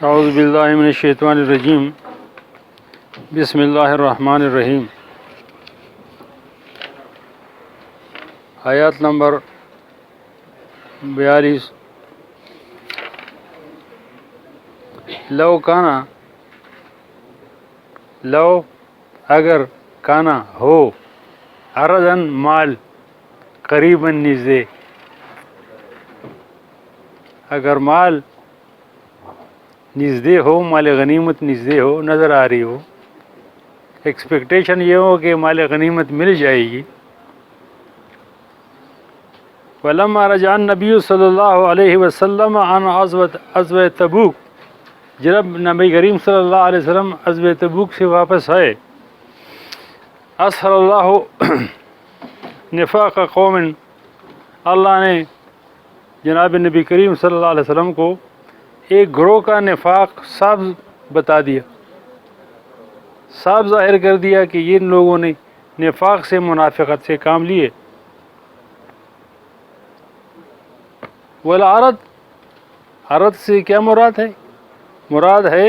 اعوذ باللہ من الشیطان الرجیم بسم اللہ الرحمن الرحیم۔ آیات نمبر 42۔ لو کانا، لو اگر، کانا ہو، عرضاً مال، قریباً نزدے، اگر مال نزدے ہو، مال غنیمت نزدے ہو، نظر آ رہی ہو، ایکسپیکٹیشن یہ ہو کہ مال غنیمت مل جائے گی۔ وَلَمَّا رَجَعَ النَّبِيُّ صلی اللہ علیہ وسلم عن غزوہ تبوک، جب نبی کریم صلی اللہ علیہ وسلم غزوہ تبوک سے واپس آئے، اظہر اللہ نفاق قوم، اللہ نے جناب نبی کریم صلی اللہ علیہ وسلم کو ایک گروہ کا نفاق صاف بتا دیا، صاف ظاہر کر دیا کہ ان لوگوں نے نفاق سے، منافقت سے کام لیے۔ والعرض، عرض سے کیا مراد ہے؟ مراد ہے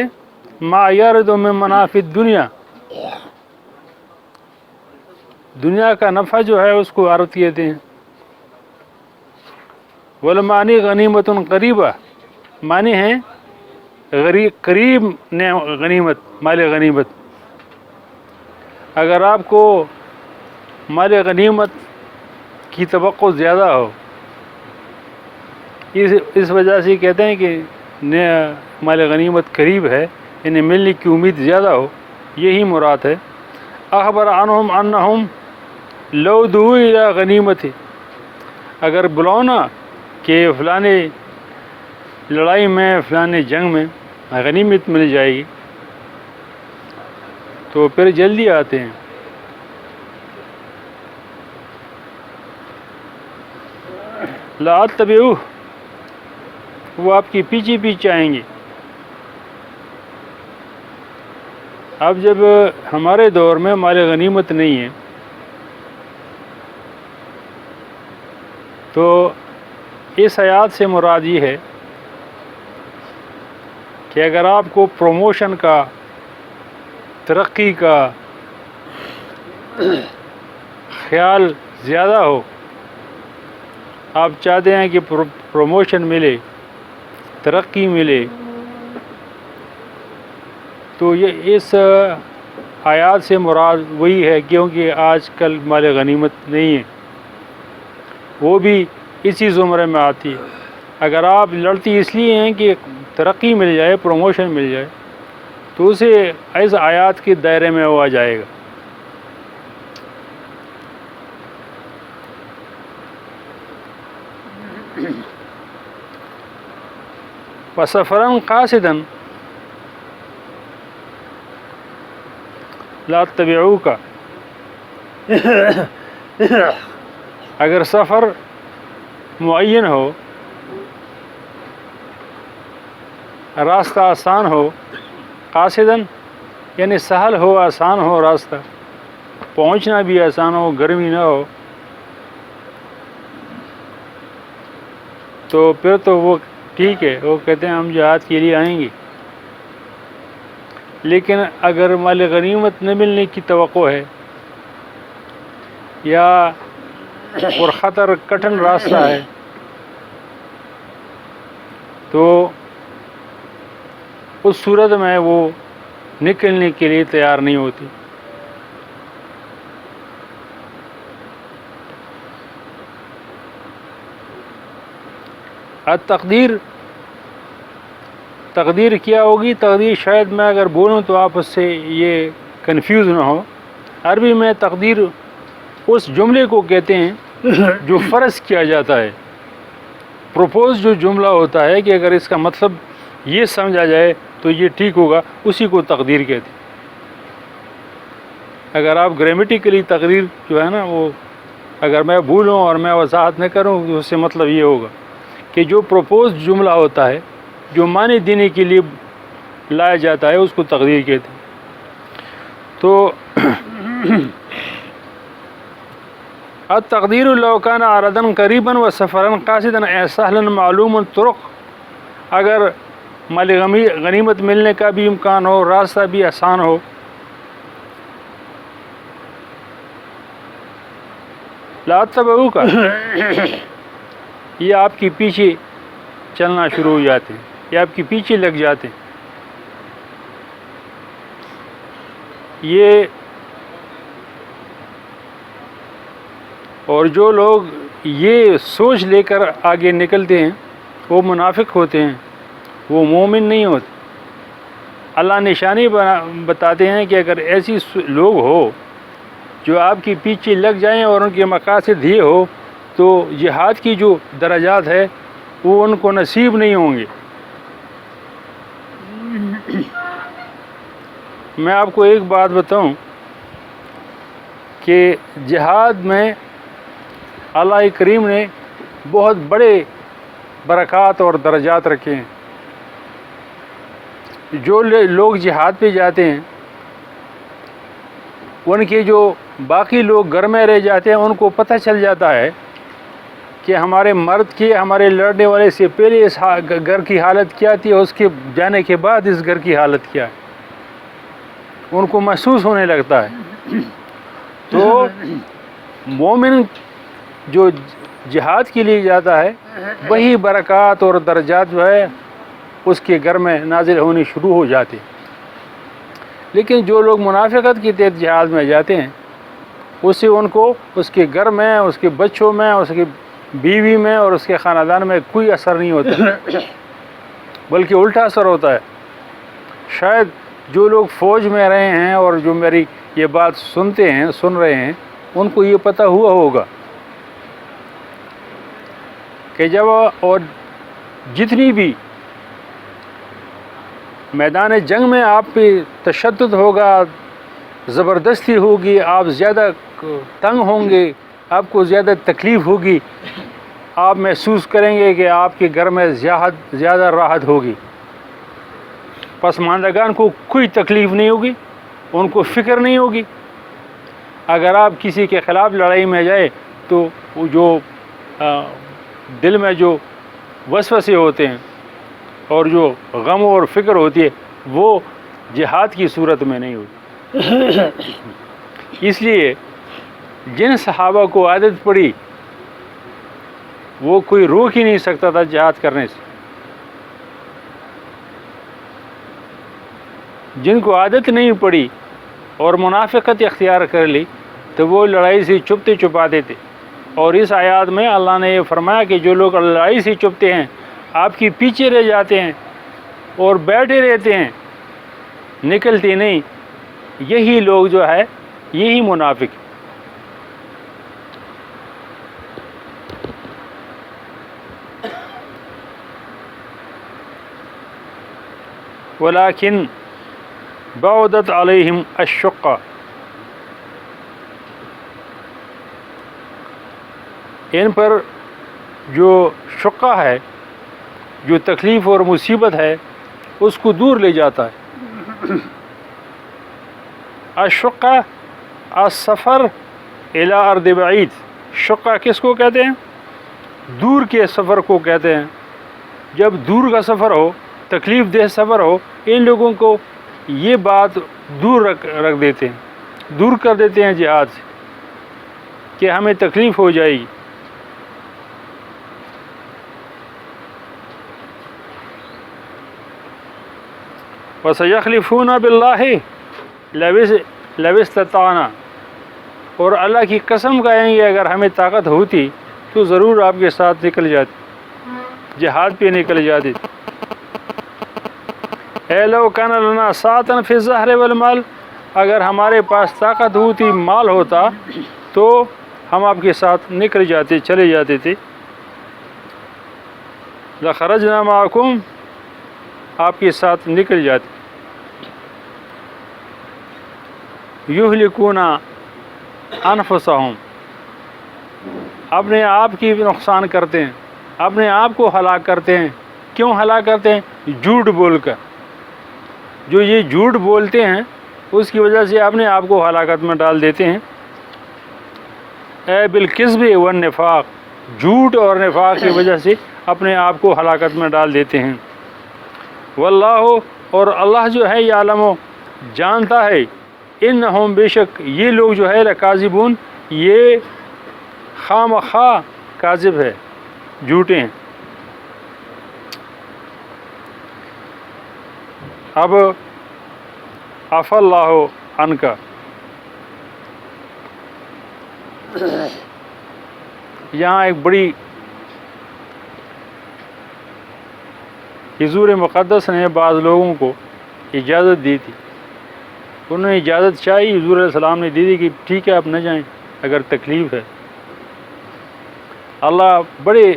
ما یرد من منافع الدنیا، دنیا کا نفع جو ہے اس کو عرض کہتے ہیں۔ والمعنی غنیمت قریبہ، معنی ہیں قریب غنیمت، مال غنیمت۔ اگر آپ کو مال غنیمت کی توقع زیادہ ہو، اس وجہ سے کہتے ہیں کہ مال غنیمت قریب ہے، انہیں ملنے کی امید زیادہ ہو، یہی مراد ہے۔ اخبر عنہم انہم لو دعوا الی غنیمت، اگر بلاؤنا کہ فلانے لڑائی میں، فلانے جنگ میں غنیمت مل جائے گی، تو پھر جلدی آتے ہیں۔ لا اتبعوہ، وہ آپ کی پیچھے پیچھے آئیں گے۔ اب جب ہمارے دور میں مال غنیمت نہیں ہے تو اس آیات سے مراد یہ ہے کہ اگر آپ کو پروموشن کا، ترقی کا خیال زیادہ ہو، آپ چاہتے ہیں کہ پروموشن ملے، ترقی ملے، تو یہ اس آیات سے مراد وہی ہے، کیونکہ آج کل مال غنیمت نہیں ہے، وہ بھی اسی زمرے میں آتی ہے۔ اگر آپ لڑتی اس لیے ہیں کہ ترقی مل جائے، پروموشن مل جائے، تو اسے اس آیات کے دائرے میں وہ آ جائے گا۔ وَسَفَرًا قَاصِدًا لا تَتَّبِعُوكَ، اگر سفر معین ہو، راستہ آسان ہو، قاصداً یعنی سہل ہو، آسان ہو راستہ، پہنچنا بھی آسان ہو، گرمی نہ ہو، تو پھر تو وہ ٹھیک ہے، وہ کہتے ہیں ہم جہاد کے لیے آئیں گے۔ لیکن اگر مال غنیمت نہ ملنے کی توقع ہے، یا پرخطر کٹھن راستہ ہے، تو اس صورت میں وہ نکلنے کے لیے تیار نہیں ہوتی۔ تقدیر، تقدیر کیا ہوگی؟ تقدیر شاید میں اگر بولوں تو آپ اس سے یہ کنفیوز نہ ہو۔ عربی میں تقدیر اس جملے کو کہتے ہیں جو فرض کیا جاتا ہے، پروپوز جو جملہ ہوتا ہے کہ اگر اس کا مطلب یہ سمجھا جائے تو یہ ٹھیک ہوگا، اسی کو تقدیر کہتے ہیں۔ اگر آپ گرامیٹیکلی تقریر جو ہے نا، وہ اگر میں بھولوں اور میں وضاحت نہ کروں تو اس سے مطلب یہ ہوگا کہ جو پروپوز جملہ ہوتا ہے، جو معنی دینے کے لیے لایا جاتا ہے، اس کو تقدیر کہتے ہیں۔ تو التقدیر لو کان عرضا قریبا و سفرا قاصدا سہلا معلوم الطرق، اگر مال غنیمت ملنے کا بھی امکان ہو، راستہ بھی آسان ہو، لا تبعو کا یہ آپ کے پیچھے چلنا شروع ہو جاتے ہیں، یہ آپ کے پیچھے لگ جاتے ہیں۔ یہ اور جو لوگ یہ سوچ لے کر آگے نکلتے ہیں وہ منافق ہوتے ہیں، وہ مومن نہیں ہوتے۔ اللہ نشانی بتاتے ہیں کہ اگر ایسی لوگ ہو جو آپ کے پیچھے لگ جائیں اور ان کے مقاصد یہ ہو تو جہاد کی جو درجات ہے وہ ان کو نصیب نہیں ہوں گے۔ میں آپ کو ایک بات بتاؤں کہ جہاد میں اللہ کریم نے بہت بڑے برکات اور درجات رکھے ہیں۔ جو لوگ جہاد پہ جاتے ہیں ان کے جو باقی لوگ گھر میں رہ جاتے ہیں ان کو پتہ چل جاتا ہے کہ ہمارے مرد کی، ہمارے لڑنے والے سے پہلے اس گھر کی حالت کیا تھی اور اس کے جانے کے بعد اس گھر کی حالت کیا ہے، ان کو محسوس ہونے لگتا ہے۔ تو مومن جو جہاد کے لیے جاتا ہے وہی برکات اور درجات جو ہے اس کے گھر میں نازل ہونی شروع ہو جاتی۔ لیکن جو لوگ منافقت کے تحت جہاد میں جاتے ہیں اس سے ان کو اس کے گھر میں، اس کے بچوں میں، اس کی بیوی میں اور اس کے خاندان میں کوئی اثر نہیں ہوتا، بلکہ الٹا اثر ہوتا ہے۔ شاید جو لوگ فوج میں رہے ہیں اور جو میری یہ بات سن رہے ہیں ان کو یہ پتہ ہوا ہوگا کہ جب اور جتنی بھی میدان جنگ میں آپ پہ تشدد ہوگا، زبردستی ہوگی، آپ زیادہ تنگ ہوں گے، آپ کو زیادہ تکلیف ہوگی، آپ محسوس کریں گے کہ آپ کے گھر میں زیادہ راحت ہوگی۔ پسماندگان کو کوئی تکلیف نہیں ہوگی، ان کو فکر نہیں ہوگی۔ اگر آپ کسی کے خلاف لڑائی میں جائے تو جو دل میں جو وسوسے ہوتے ہیں اور جو غم اور فکر ہوتی ہے وہ جہاد کی صورت میں نہیں ہوتی۔ اس لیے جن صحابہ کو عادت پڑی وہ کوئی روک ہی نہیں سکتا تھا جہاد کرنے سے۔ جن کو عادت نہیں پڑی اور منافقت اختیار کر لی تو وہ لڑائی سے چپتے چھپاتے تھے۔ اور اس آیات میں اللہ نے یہ فرمایا کہ جو لوگ لڑائی سے چپتے ہیں، آپ کے پیچھے رہ جاتے ہیں اور بیٹھے رہتے ہیں، نکلتے نہیں، یہی لوگ جو ہے یہی منافق۔ ولیکن بعدت علیہم الشقہ، ان پر جو شقہ ہے، جو تکلیف اور مصیبت ہے اس کو دور لے جاتا ہے۔ الشقہ السفر الی ارض بعید، شقہ کس کو کہتے ہیں؟ دور کے سفر کو کہتے ہیں۔ جب دور کا سفر ہو، تکلیف دہ سفر ہو، ان لوگوں کو یہ بات دور رکھ دیتے ہیں، دور کر دیتے ہیں جہاد سے کہ ہمیں تکلیف ہو جائے گی۔ وَسَيَحْلِفُونَ بِاللَّهِ لَوِ اسْتَطَعْنَا، اور اللہ کی قسم کھائیں گے اگر ہمیں طاقت ہوتی تو ضرور آپ کے ساتھ نکل جاتے، جہاد پہ نکل جاتے۔ اے لو کان لنا ساعۃ فی الظہر والمال، اگر ہمارے پاس طاقت ہوتی، مال ہوتا تو ہم آپ کے ساتھ نکل جاتے، چلے جاتے تھے۔ لخرجنا معکم، آپ کے ساتھ نکل جاتے۔ یہلکون انفسہم، اپنے آپ کی نقصان کرتے ہیں، اپنے آپ کو ہلاک کرتے ہیں۔ کیوں ہلاک کرتے ہیں؟ جھوٹ بول کر۔ جو یہ جھوٹ بولتے ہیں اس کی وجہ سے اپنے آپ کو ہلاکت میں ڈال دیتے ہیں۔ اے بالکذب والنفاق، جھوٹ اور نفاق کی وجہ سے اپنے آپ کو ہلاکت میں ڈال دیتے ہیں۔ واللہ اور اللہ جو ہے یعلم جانتا ہے انہم بے شک یہ لوگ جو ہے لکاذبون یہ خواہ کاذب ہے جھوٹے ہیں. اب عفا اللہ عنکا یہاں ایک بڑی حضور مقدس نے بعض لوگوں کو اجازت دی تھی. انہوں نے اجازت چاہی، حضور علیہ السلام نے دی کہ ٹھیک ہے آپ نہ جائیں اگر تکلیف ہے. اللہ بڑے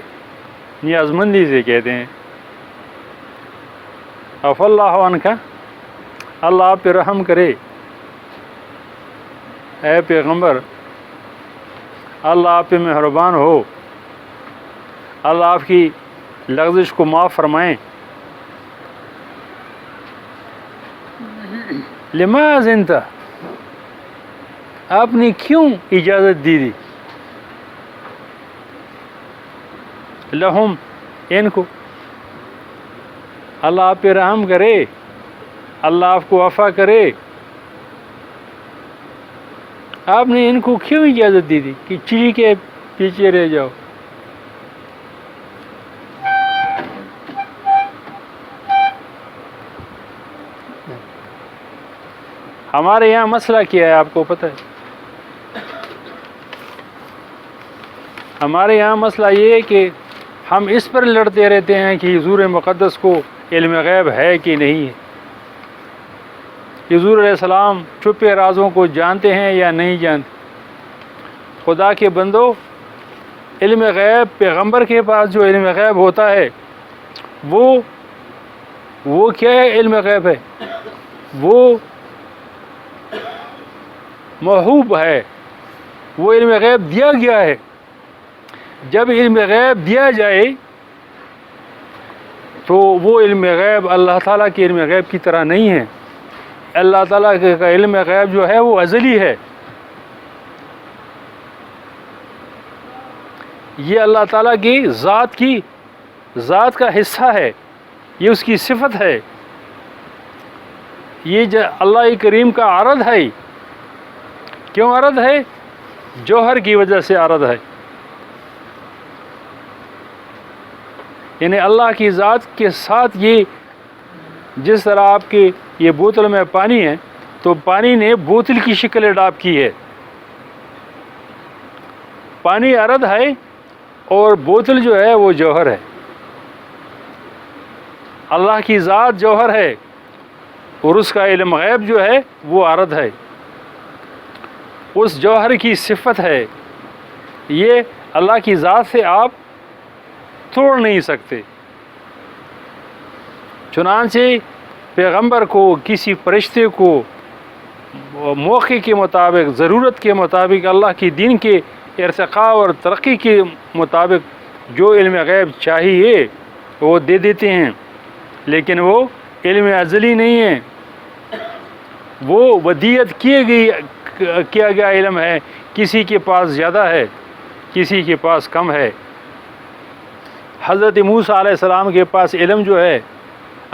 نیازمندی سے کہتے ہیں عفا اللہ عنکا، اللہ آپ پہ رحم کرے اے پیغمبر، اللہ آپ پہ مہربان ہو، اللہ آپ کی لغزش کو معاف فرمائیں. لما اذنت آپ نے کیوں اجازت دی لہم ان کو، اللہ آپ پہ رحم کرے، اللہ آپ کو عفا کرے، آپ نے ان کو کیوں اجازت دی کہ چلی کے پیچھے رہ جاؤ. ہمارے یہاں مسئلہ کیا ہے آپ کو پتہ ہے؟ ہمارے یہاں مسئلہ یہ ہے کہ ہم اس پر لڑتے رہتے ہیں کہ حضور مقدس کو علم غیب ہے کہ نہیں ہے، حضور علیہ السلام چھپے رازوں کو جانتے ہیں یا نہیں جانتے. خدا کے بندو، علم غیب پیغمبر کے پاس جو علم غیب ہوتا ہے وہ کیا ہے؟ علم غیب ہے، وہ موہوب ہے، وہ علم غیب دیا گیا ہے. جب علم غیب دیا جائے تو وہ علم غیب اللہ تعالیٰ کے علم غیب کی طرح نہیں ہے. اللہ تعالیٰ کا علم غیب جو ہے وہ ازلی ہے، یہ اللہ تعالیٰ کی ذات کا حصہ ہے، یہ اس کی صفت ہے، یہ اللہ کریم کا عرض ہے. کیوں عرض ہے؟ جوہر کی وجہ سے عرض ہے. یعنی اللہ کی ذات کے ساتھ یہ جس طرح آپ کے یہ بوتل میں پانی ہے تو پانی نے بوتل کی شکل اڈاپٹ کی ہے. پانی عرض ہے اور بوتل جو ہے وہ جوہر ہے. اللہ کی ذات جوہر ہے اور اس کا علم غیب جو ہے وہ عرض ہے، اس جوہر کی صفت ہے. یہ اللہ کی ذات سے آپ توڑ نہیں سکتے. چنانچہ پیغمبر کو، کسی فرشتے کو موقع کے مطابق، ضرورت کے مطابق، اللہ کی دین کے ارتقاء اور ترقی کے مطابق جو علم غیب چاہیے وہ دے دیتے ہیں، لیکن وہ علم ازلی نہیں ہے، وہ ودیت کیا گیا علم ہے. کسی کے پاس زیادہ ہے، کسی کے پاس کم ہے. حضرت موسیٰ علیہ السلام کے پاس علم جو ہے،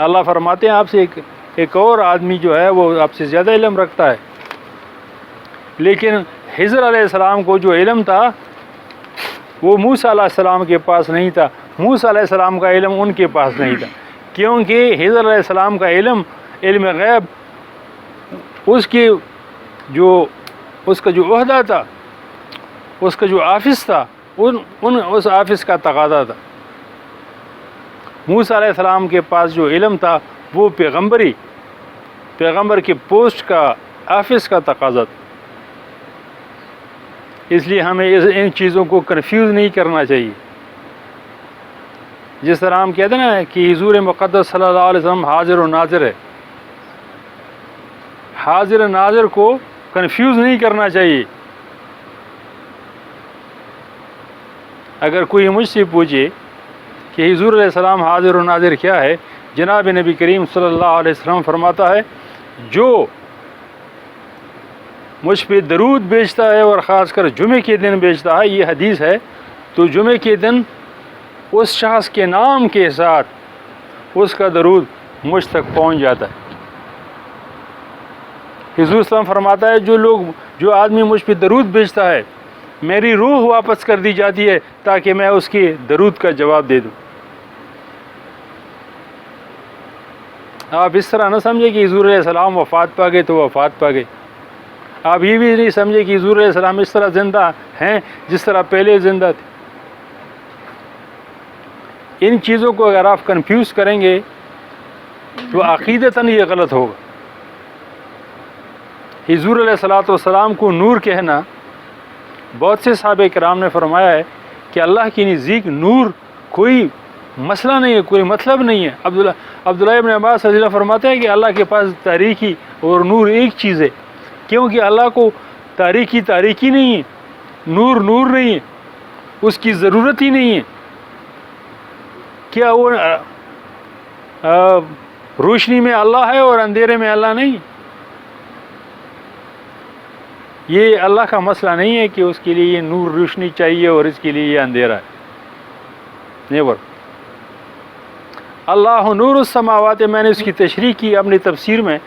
اللہ فرماتے ہیں آپ سے ایک اور آدمی جو ہے وہ آپ سے زیادہ علم رکھتا ہے. لیکن خضر علیہ السلام کو جو علم تھا وہ موسیٰ علیہ السلام کے پاس نہیں تھا. موسیٰ علیہ السلام کا علم ان کے پاس نہیں تھا، کیونکہ خضر علیہ السلام کا علم غیب اس کا جو عہدہ تھا، اس کا جو آفس تھا، اس آفس کا تقاضا تھا. موسیٰ علیہ السلام کے پاس جو علم تھا وہ پیغمبر کے پوسٹ کا، آفس کا تقاضا تھا. اس لیے ہمیں ان چیزوں کو کنفیوز نہیں کرنا چاہیے. جس طرح ہم کہتے ہیں نا کہ حضور مقدس صلی اللہ علیہ وسلم حاضر و ناظر ہے، حاضر و ناظر کو کنفیوز نہیں کرنا چاہیے. اگر کوئی مجھ سے پوچھے کہ حضور علیہ السلام حاضر و ناظر کیا ہے، جناب نبی کریم صلی اللہ علیہ وسلم فرماتا ہے جو مجھ پہ درود بیچتا ہے اور خاص کر جمعے کے دن بیچتا ہے، یہ حدیث ہے، تو جمعے کے دن اس شخص کے نام کے ساتھ اس کا درود مجھ تک پہنچ جاتا ہے۔ حضور صلی اللہ علیہ وسلم فرماتا ہے جو آدمی مجھ پہ درود بھیجتا ہے میری روح واپس کر دی جاتی ہے تاکہ میں اس کی درود کا جواب دے دوں۔ آپ اس طرح نہ سمجھے کہ حضور علیہ السلام وفات پا گئے تو وفات پا گئے۔ آپ یہ بھی نہیں سمجھے کہ حضور علیہ السلام اس طرح زندہ ہیں جس طرح پہلے زندہ تھے۔ ان چیزوں کو اگر آپ کنفیوز کریں گے تو عقیدتاً یہ غلط ہوگا۔ حضور علیہ السلام کو نور کہنا، بہت سے صحابہ کرام نے فرمایا ہے کہ اللہ کی نزدیک نور کوئی مسئلہ نہیں ہے، کوئی مطلب نہیں ہے۔ عبداللہ ابن عباس رضی اللہ فرماتے ہیں کہ اللہ کے پاس تاریکی اور نور ایک چیز ہے، کیونکہ اللہ کو تاریکی نہیں ہے، نور نہیں ہے، اس کی ضرورت ہی نہیں ہے۔ کیا وہ روشنی میں اللہ ہے اور اندھیرے میں اللہ نہیں؟ یہ اللہ کا مسئلہ نہیں ہے کہ اس کے لیے یہ نور روشنی چاہیے اور اس کے لیے یہ اندھیرا ہے۔ نیور۔ اللہ نور السماوات، میں نے اس کی تشریح کی اپنی تفسیر میں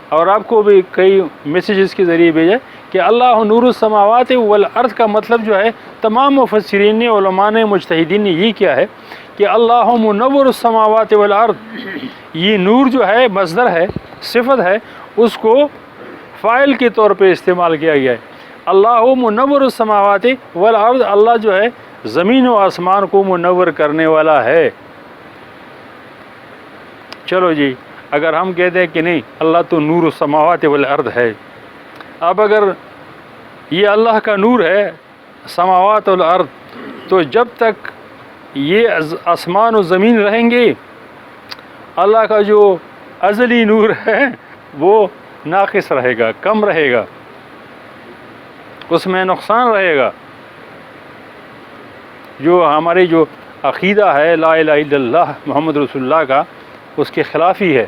اور آپ کو بھی کئی میسیجز کے ذریعے بھیجا کہ اللہ نور السماوات والارض کا مطلب جو ہے تمام مفسرین نے، علماء نے، مجتہدین نے یہ کیا ہے کہ اللہ منور السماوات والارض، یہ نور جو ہے مصدر ہے، صفت ہے، اس کو فاعل کے طور پہ استعمال کیا گیا ہے۔ اللہ منور السماوات والارض، اللہ جو ہے زمین و آسمان کو منور کرنے والا ہے۔ چلو جی، اگر ہم کہتے ہیں کہ نہیں اللہ تو نور السماوات والارض ہے، اب اگر یہ اللہ کا نور ہے سماوات والارض، تو جب تک یہ آسمان و زمین رہیں گے اللہ کا جو ازلی نور ہے وہ ناقص رہے گا، کم رہے گا، اس میں نقصان رہے گا۔ جو ہماری جو عقیدہ ہے لا الہ الا اللہ محمد رسول اللہ کا، اس کے خلاف ہی ہے۔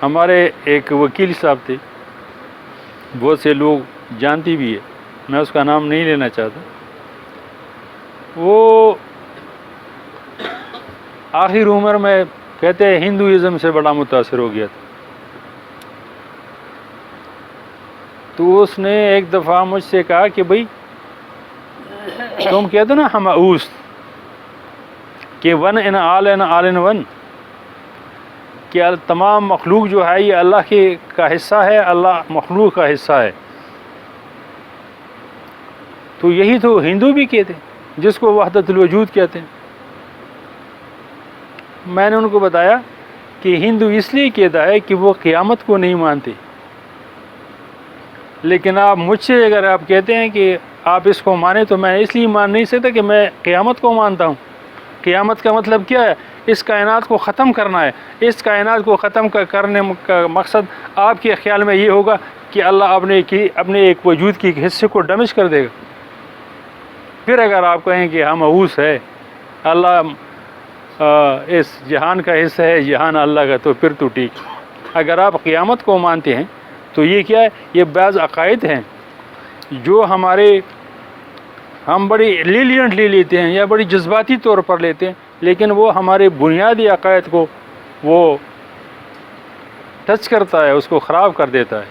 ہمارے ایک وکیل صاحب تھے، بہت سے لوگ جانتی بھی ہے، میں اس کا نام نہیں لینا چاہتا، وہ آخر عمر میں کہتے ہیں ہندوازم سے بڑا متاثر ہو گیا تھا۔ تو اس نے ایک دفعہ مجھ سے کہا کہ بھائی تم کہتے نا ہمعوس کہ one in all in one, کہ تمام مخلوق جو ہے یہ اللہ کا حصہ ہے، اللہ مخلوق کا حصہ ہے، تو یہی تو ہندو بھی کہتے ہیں جس کو وحدت الوجود کہتے ہیں۔ میں نے ان کو بتایا کہ ہندو اس لیے کہتا ہے کہ وہ قیامت کو نہیں مانتے، لیکن آپ مجھ سے اگر آپ کہتے ہیں کہ آپ اس کو مانیں تو میں اس لیے مان نہیں سکتا کہ میں قیامت کو مانتا ہوں۔ قیامت کا مطلب کیا ہے؟ اس کائنات کو ختم کرنا ہے۔ اس کائنات کو ختم کرنے کا مقصد آپ کے خیال میں یہ ہوگا کہ اللہ اپنے ایک وجود کی ایک حصے کو ڈیمیج کر دے گا۔ پھر اگر آپ کہیں کہ ہم معوس ہے، اللہ اس جہان کا حصہ ہے، جہان اللہ کا، تو پھر تو ٹھیک۔ اگر آپ قیامت کو مانتے ہیں تو یہ کیا ہے؟ یہ بعض عقائد ہیں جو ہم بڑی لینیئنٹلی لیتے ہیں یا بڑی جذباتی طور پر لیتے ہیں، لیکن وہ ہمارے بنیادی عقائد کو وہ ٹچ کرتا ہے، اس کو خراب کر دیتا ہے۔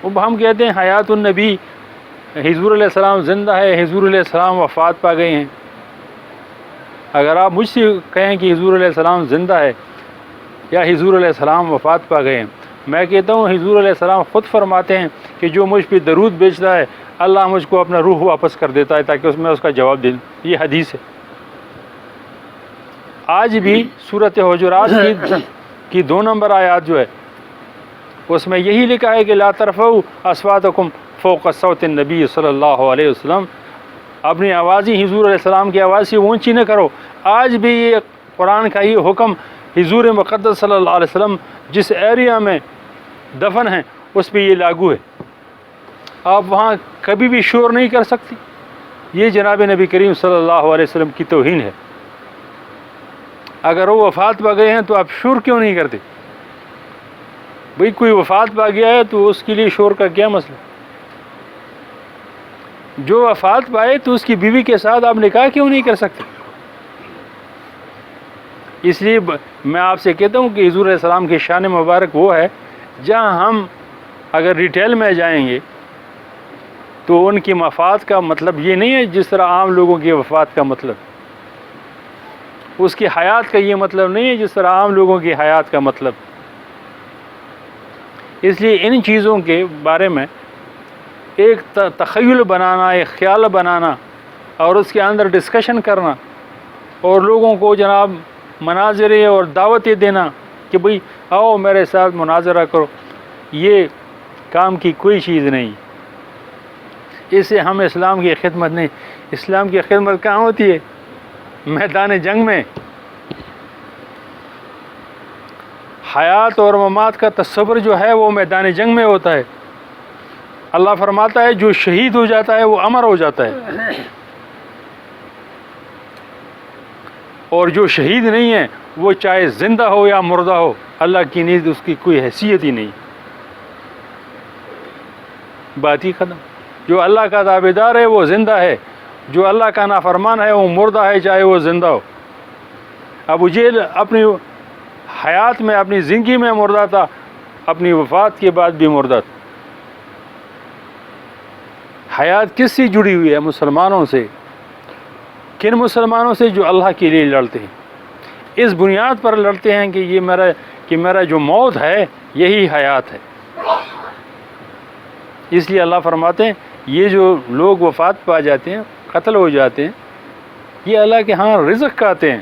اب ہم کہتے ہیں حیات النبی، حضور علیہ السلام زندہ ہے، حضور علیہ السلام وفات پا گئے ہیں۔ اگر آپ مجھ سے کہیں کہ حضور علیہ السلام زندہ ہے یا حضور علیہ السلام وفات پا گئے ہیں، میں کہتا ہوں حضور علیہ السلام خود فرماتے ہیں کہ جو مجھ پہ درود بھیجتا ہے اللہ مجھ کو اپنا روح واپس کر دیتا ہے تاکہ میں اس کا جواب دے دوں۔ یہ حدیث ہے۔ آج بھی سورۃ حجرات کی 2 نمبر آیات جو ہے اس میں یہی لکھا ہے کہ لا ترفعوا اصواتکم فوق صوت النبی صلی اللہ علیہ وسلم، اپنی آوازیں حضور علیہ السلام کی آواز سے اونچی نہ کرو۔ آج بھی یہ قرآن کا یہ حکم حضور مقدس صلی اللہ علیہ وسلم جس ایریا میں دفن ہیں اس پہ یہ لاگو ہے۔ آپ وہاں کبھی بھی شور نہیں کر سکتی۔ یہ جناب نبی کریم صلی اللہ علیہ وسلم کی توہین ہے۔ اگر وہ وفات پا گئے ہیں تو آپ شور کیوں نہیں کرتے؟ بھئی کوئی وفات پا گیا ہے تو اس کے لیے شور کا کیا مسئلہ؟ جو وفات پائے تو اس کی بیوی کے ساتھ آپ نکاح کیوں نہیں کر سکتے؟ اس لیے میں آپ سے کہتا ہوں کہ حضور علیہ السلام کی شان مبارک وہ ہے جہاں ہم اگر ریٹیل میں جائیں گے تو ان کی وفات کا مطلب یہ نہیں ہے جس طرح عام لوگوں کی وفات کا مطلب، اس کی حیات کا یہ مطلب نہیں ہے جس طرح عام لوگوں کی حیات کا مطلب۔ اس لیے ان چیزوں کے بارے میں ایک تخیل بنانا، ایک خیال بنانا اور اس کے اندر ڈسکشن کرنا اور لوگوں کو جناب مناظرے اور دعوتیں دینا کہ بھئی آؤ میرے ساتھ مناظرہ کرو، یہ کام کی کوئی چیز نہیں۔ اس سے ہم اسلام کی خدمت نہیں، اسلام کی خدمت کہاں ہوتی ہے؟ میدان جنگ میں۔ حیات اور ممات کا تصور جو ہے وہ میدان جنگ میں ہوتا ہے۔ اللہ فرماتا ہے جو شہید ہو جاتا ہے وہ امر ہو جاتا ہے، اور جو شہید نہیں ہے وہ چاہے زندہ ہو یا مردہ ہو، اللہ کی نیز اس کی کوئی حیثیت ہی نہیں، بات ہی ختم۔ جو اللہ کا تابعدار ہے وہ زندہ ہے، جو اللہ کا نافرمان ہے وہ مردہ ہے چاہے وہ زندہ ہو۔ ابو جہل اپنی حیات میں، اپنی زندگی میں مردہ تھا، اپنی وفات کے بعد بھی مردہ تھا۔ حیات کس سے جڑی ہوئی ہے؟ مسلمانوں سے۔ کن مسلمانوں سے؟ جو اللہ کے لیے لڑتے ہیں، اس بنیاد پر لڑتے ہیں کہ میرا جو موت ہے یہی حیات ہے۔ اس لیے اللہ فرماتے ہیں یہ جو لوگ وفات پا جاتے ہیں، قتل ہو جاتے ہیں، یہ اللہ کے ہاں رزق کھاتے ہیں۔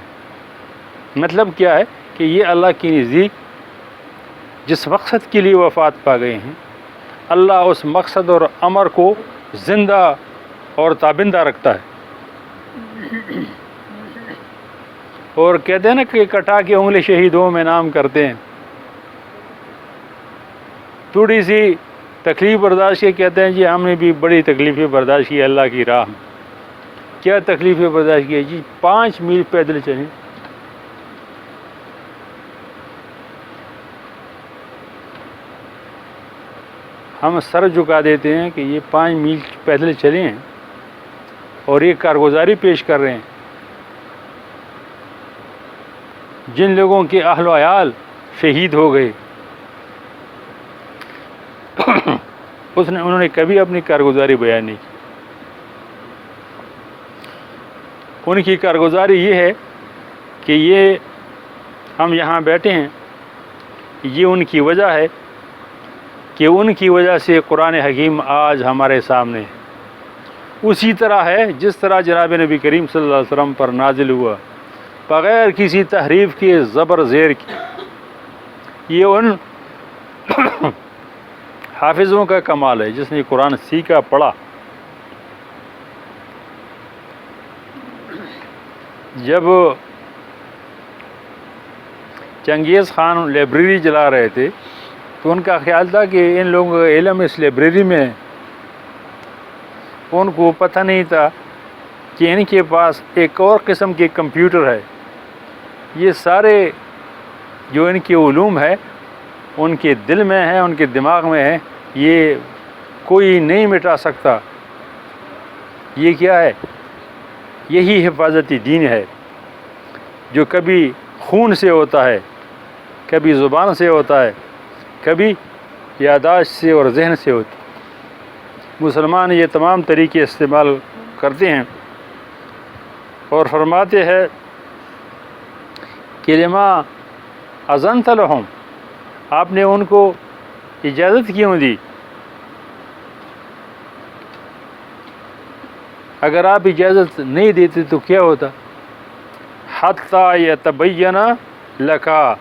مطلب کیا ہے کہ یہ اللہ کی نزدیک جس مقصد کے لیے وفات پا گئے ہیں، اللہ اس مقصد اور امر کو زندہ اور تابندہ رکھتا ہے۔ اور کہتے ہیں نا کہ کٹا کے انگلی شہیدوں میں نام کرتے ہیں۔ تھوڑی سی تکلیف برداشت کے کہتے ہیں جی ہم نے بھی بڑی تکلیفیں برداشت کی اللہ کی راہ میں۔ کیا تکلیفیں برداشت کی؟ جی 5 میل پیدل چلیں۔ ہم سر جھکا دیتے ہیں کہ یہ 5 میل پیدل چلے ہیں اور یہ کارگزاری پیش کر رہے ہیں۔ جن لوگوں کے اہل و عیال شہید ہو گئے انہوں نے کبھی اپنی کارگزاری بیان نہیں کی۔ ان کی کارگزاری یہ ہے کہ یہ ہم یہاں بیٹھے ہیں، یہ ان کی وجہ ہے کہ ان کی وجہ سے قرآن حکیم آج ہمارے سامنے ہے۔ اسی طرح ہے جس طرح جناب نبی کریم صلی اللہ علیہ وسلم پر نازل ہوا بغیر کسی تحریف کے، زبر زیر کی۔ یہ ان حافظوں کا کمال ہے جس نے قرآن سیکھا، پڑھا۔ جب چنگیز خان لائبریری چلا رہے تھے تو ان کا خیال تھا کہ ان لوگوں کا علم اس لائبریری میں ہے۔ ان کو پتہ نہیں تھا کہ ان کے پاس ایک اور قسم کے کمپیوٹر ہے۔ یہ سارے جو ان کے علوم ہے ان کے دل میں ہے، ان کے دماغ میں ہے، یہ کوئی نہیں مٹا سکتا۔ یہ کیا ہے؟ یہی حفاظتی دین ہے جو کبھی خون سے ہوتا ہے، کبھی زبان سے ہوتا ہے، کبھی یادداشت سے اور ذہن سے ہوتی ہے۔ مسلمان یہ تمام طریقے استعمال کرتے ہیں اور فرماتے ہیں کہ لما اذنت لہم، آپ نے ان کو اجازت کیوں دی؟ اگر آپ اجازت نہیں دیتے تو کیا ہوتا؟ حتیٰ یتبین لکا،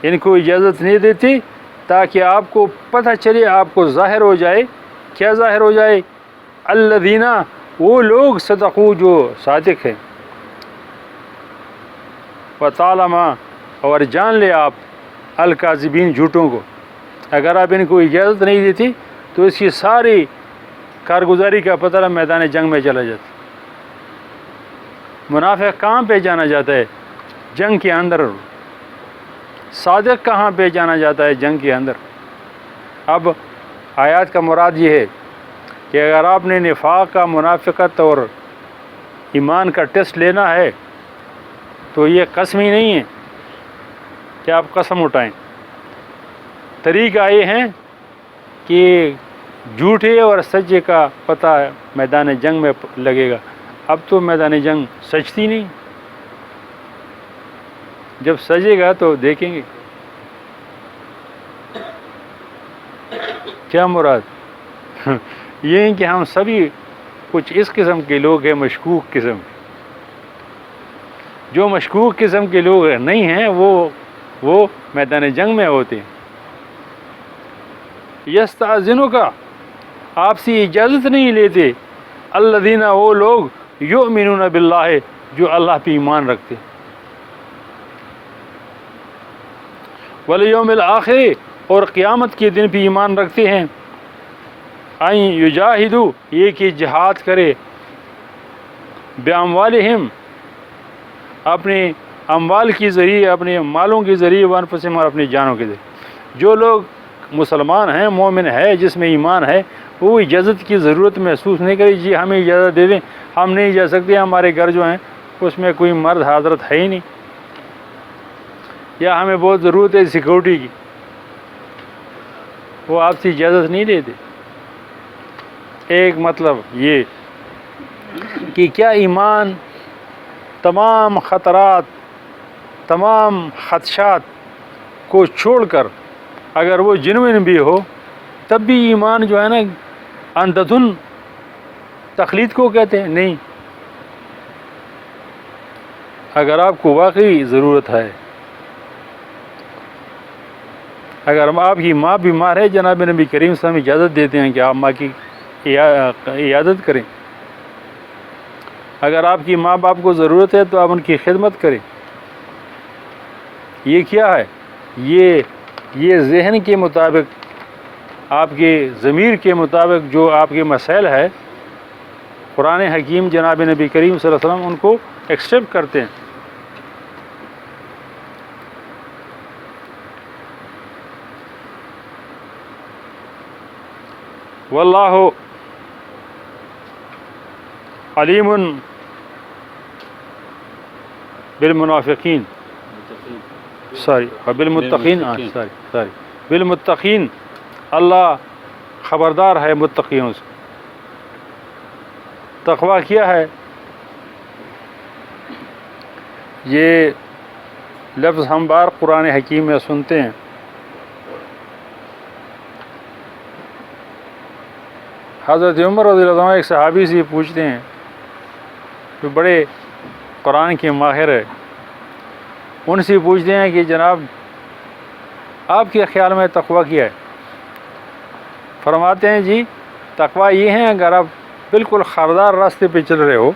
ان کو اجازت نہیں دیتی تاکہ آپ کو پتہ چلے، آپ کو ظاہر ہو جائے۔ کیا ظاہر ہو جائے؟ الذین، وہ لوگ صدقوا جو صادق ہیں، وتعلم، اور جان لے آپ الکاذبین، جھوٹوں کو۔ اگر آپ ان کو اجازت نہیں دیتی تو اس کی ساری کارگزاری کا پتہ میدان جنگ میں چلا جاتا۔ منافق کہاں پہ جانا جاتا ہے؟ جنگ کے اندر۔ صادق کہاں پہ جانا جاتا ہے؟ جنگ کے اندر۔ اب آیات کا مراد یہ ہے کہ اگر آپ نے نفاق کا، منافقت اور ایمان کا ٹیسٹ لینا ہے تو یہ قسم ہی نہیں ہے کہ آپ قسم اٹھائیں. طریقہ یہ ہے کہ جھوٹے اور سچے کا پتہ میدان جنگ میں لگے گا. اب تو میدان جنگ سچتی نہیں، جب سجے گا تو دیکھیں گے. کیا مراد؟ یہ ہے کہ ہم سبھی کچھ اس قسم کے لوگ ہیں، مشکوک قسم. جو مشکوک قسم کے لوگ نہیں ہیں وہ میدان جنگ میں ہوتے ہیں. یستاذنک کا آپ سے اجازت نہیں لیتے الذین وہ لوگ یؤمنون باللہ جو اللہ پہ ایمان رکھتے، والیوم الآخر اور قیامت کے دن پہ ایمان رکھتے ہیں، ان یجاہدوا یہ کہ جہاد کرے، باموالہم اپنے اموال کے ذریعے، اپنے مالوں کے ذریعے، وانفسہم اور اپنی جانوں کے ذریعے. جو لوگ مسلمان ہیں، مومن ہے، جس میں ایمان ہے، وہ اجازت کی ضرورت محسوس نہیں کرے. جی ہمیں اجازت دے دیں، ہم نہیں جا سکتے، ہمارے گھر جو ہیں اس میں کوئی مرد حضرت ہے ہی نہیں، یا ہمیں بہت ضرورت ہے سیکورٹی کی، وہ آپ سے اجازت نہیں دیتے. ایک مطلب یہ کہ کیا ایمان تمام خطرات، تمام خدشات کو چھوڑ کر اگر وہ جنوین بھی ہو تب بھی ایمان جو ہے نا اندھن تقلید کو کہتے ہیں؟ نہیں. اگر آپ کو واقعی ضرورت ہے، اگر آپ کی ماں بیمار ہے، جناب نبی کریم صلی اللہ علیہ وسلم اجازت دیتے ہیں کہ آپ ماں کی عیادت کریں. اگر آپ کی ماں باپ کو ضرورت ہے تو آپ ان کی خدمت کریں. یہ کیا ہے؟ یہ ذہن کے مطابق، آپ کے ضمیر کے مطابق جو آپ کے مسائل ہے، قرآن حکیم جناب نبی کریم صلی اللہ علیہ وسلم ان کو ایکسیپٹ کرتے ہیں. واللہ علیم بالمنافقین، بالمتقین، بالمتقین، اللہ خبردار ہے متقیوں سے. تقویٰ کیا ہے؟ یہ لفظ ہم بار قرآن حکیم میں سنتے ہیں. حضرت عمر رضی اللہ عنہ ایک صحابی سے پوچھتے ہیں جو بڑے قرآن کے ماہر ہے، ان سے پوچھتے ہیں کہ جناب آپ کے خیال میں تقویٰ کیا ہے؟ فرماتے ہیں جی تقویٰ یہ ہے اگر آپ بالکل خاردار راستے پہ چل رہے ہو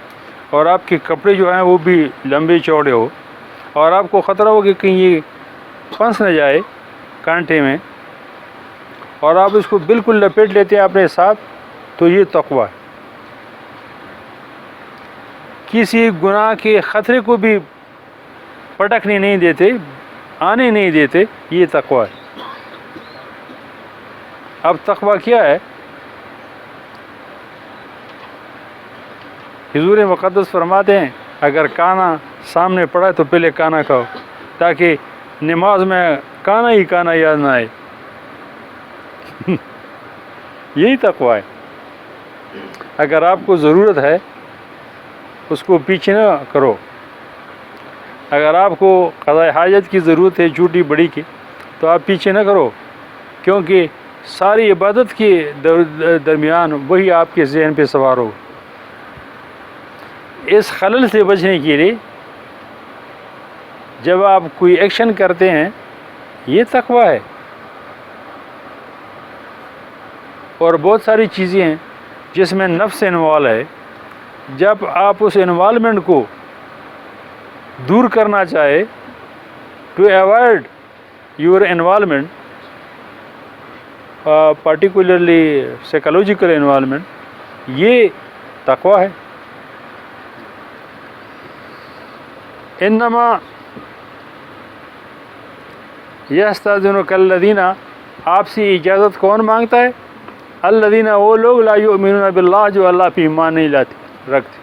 اور آپ کے کپڑے جو ہیں وہ بھی لمبے چوڑے ہو اور آپ کو خطرہ ہو کہ کہیں یہ پھنس نہ جائے کانٹے میں، اور آپ اس کو بالکل لپیٹ لیتے ہیں اپنے ساتھ، تو یہ تقویٰ ہے. کسی گناہ کے خطرے کو بھی پٹکنے نہیں دیتے، آنے نہیں دیتے، یہ تقویٰ ہے. اب تقویٰ کیا ہے؟ حضور مقدس فرماتے ہیں اگر کانا سامنے پڑا تو پہلے کانا کھاؤ تاکہ نماز میں کانا ہی کانا یاد نہ آئے. یہی تقویٰ ہے. اگر آپ کو ضرورت ہے اس کو پیچھے نہ کرو. اگر آپ کو قضاء حاجت کی ضرورت ہے چھوٹی بڑی کی تو آپ پیچھے نہ کرو، کیونکہ ساری عبادت کے درمیان وہی آپ کے ذہن پہ سوار ہو. اس خلل سے بچنے کے لیے جب آپ کوئی ایکشن کرتے ہیں یہ تقویٰ ہے. اور بہت ساری چیزیں ہیں جس میں نفس انوالو ہے. جب آپ اس انوالومنٹ کو دور کرنا چاہے to avoid your involvement, particularly psychological involvement, یہ تقویٰ ہے. انما یستاذنک الذین، آپ سے اجازت کون مانگتا ہے؟ الذین وہ لوگ لا یؤمنون باللہ جو اللہ پہ ایمان نہیں رکھتے،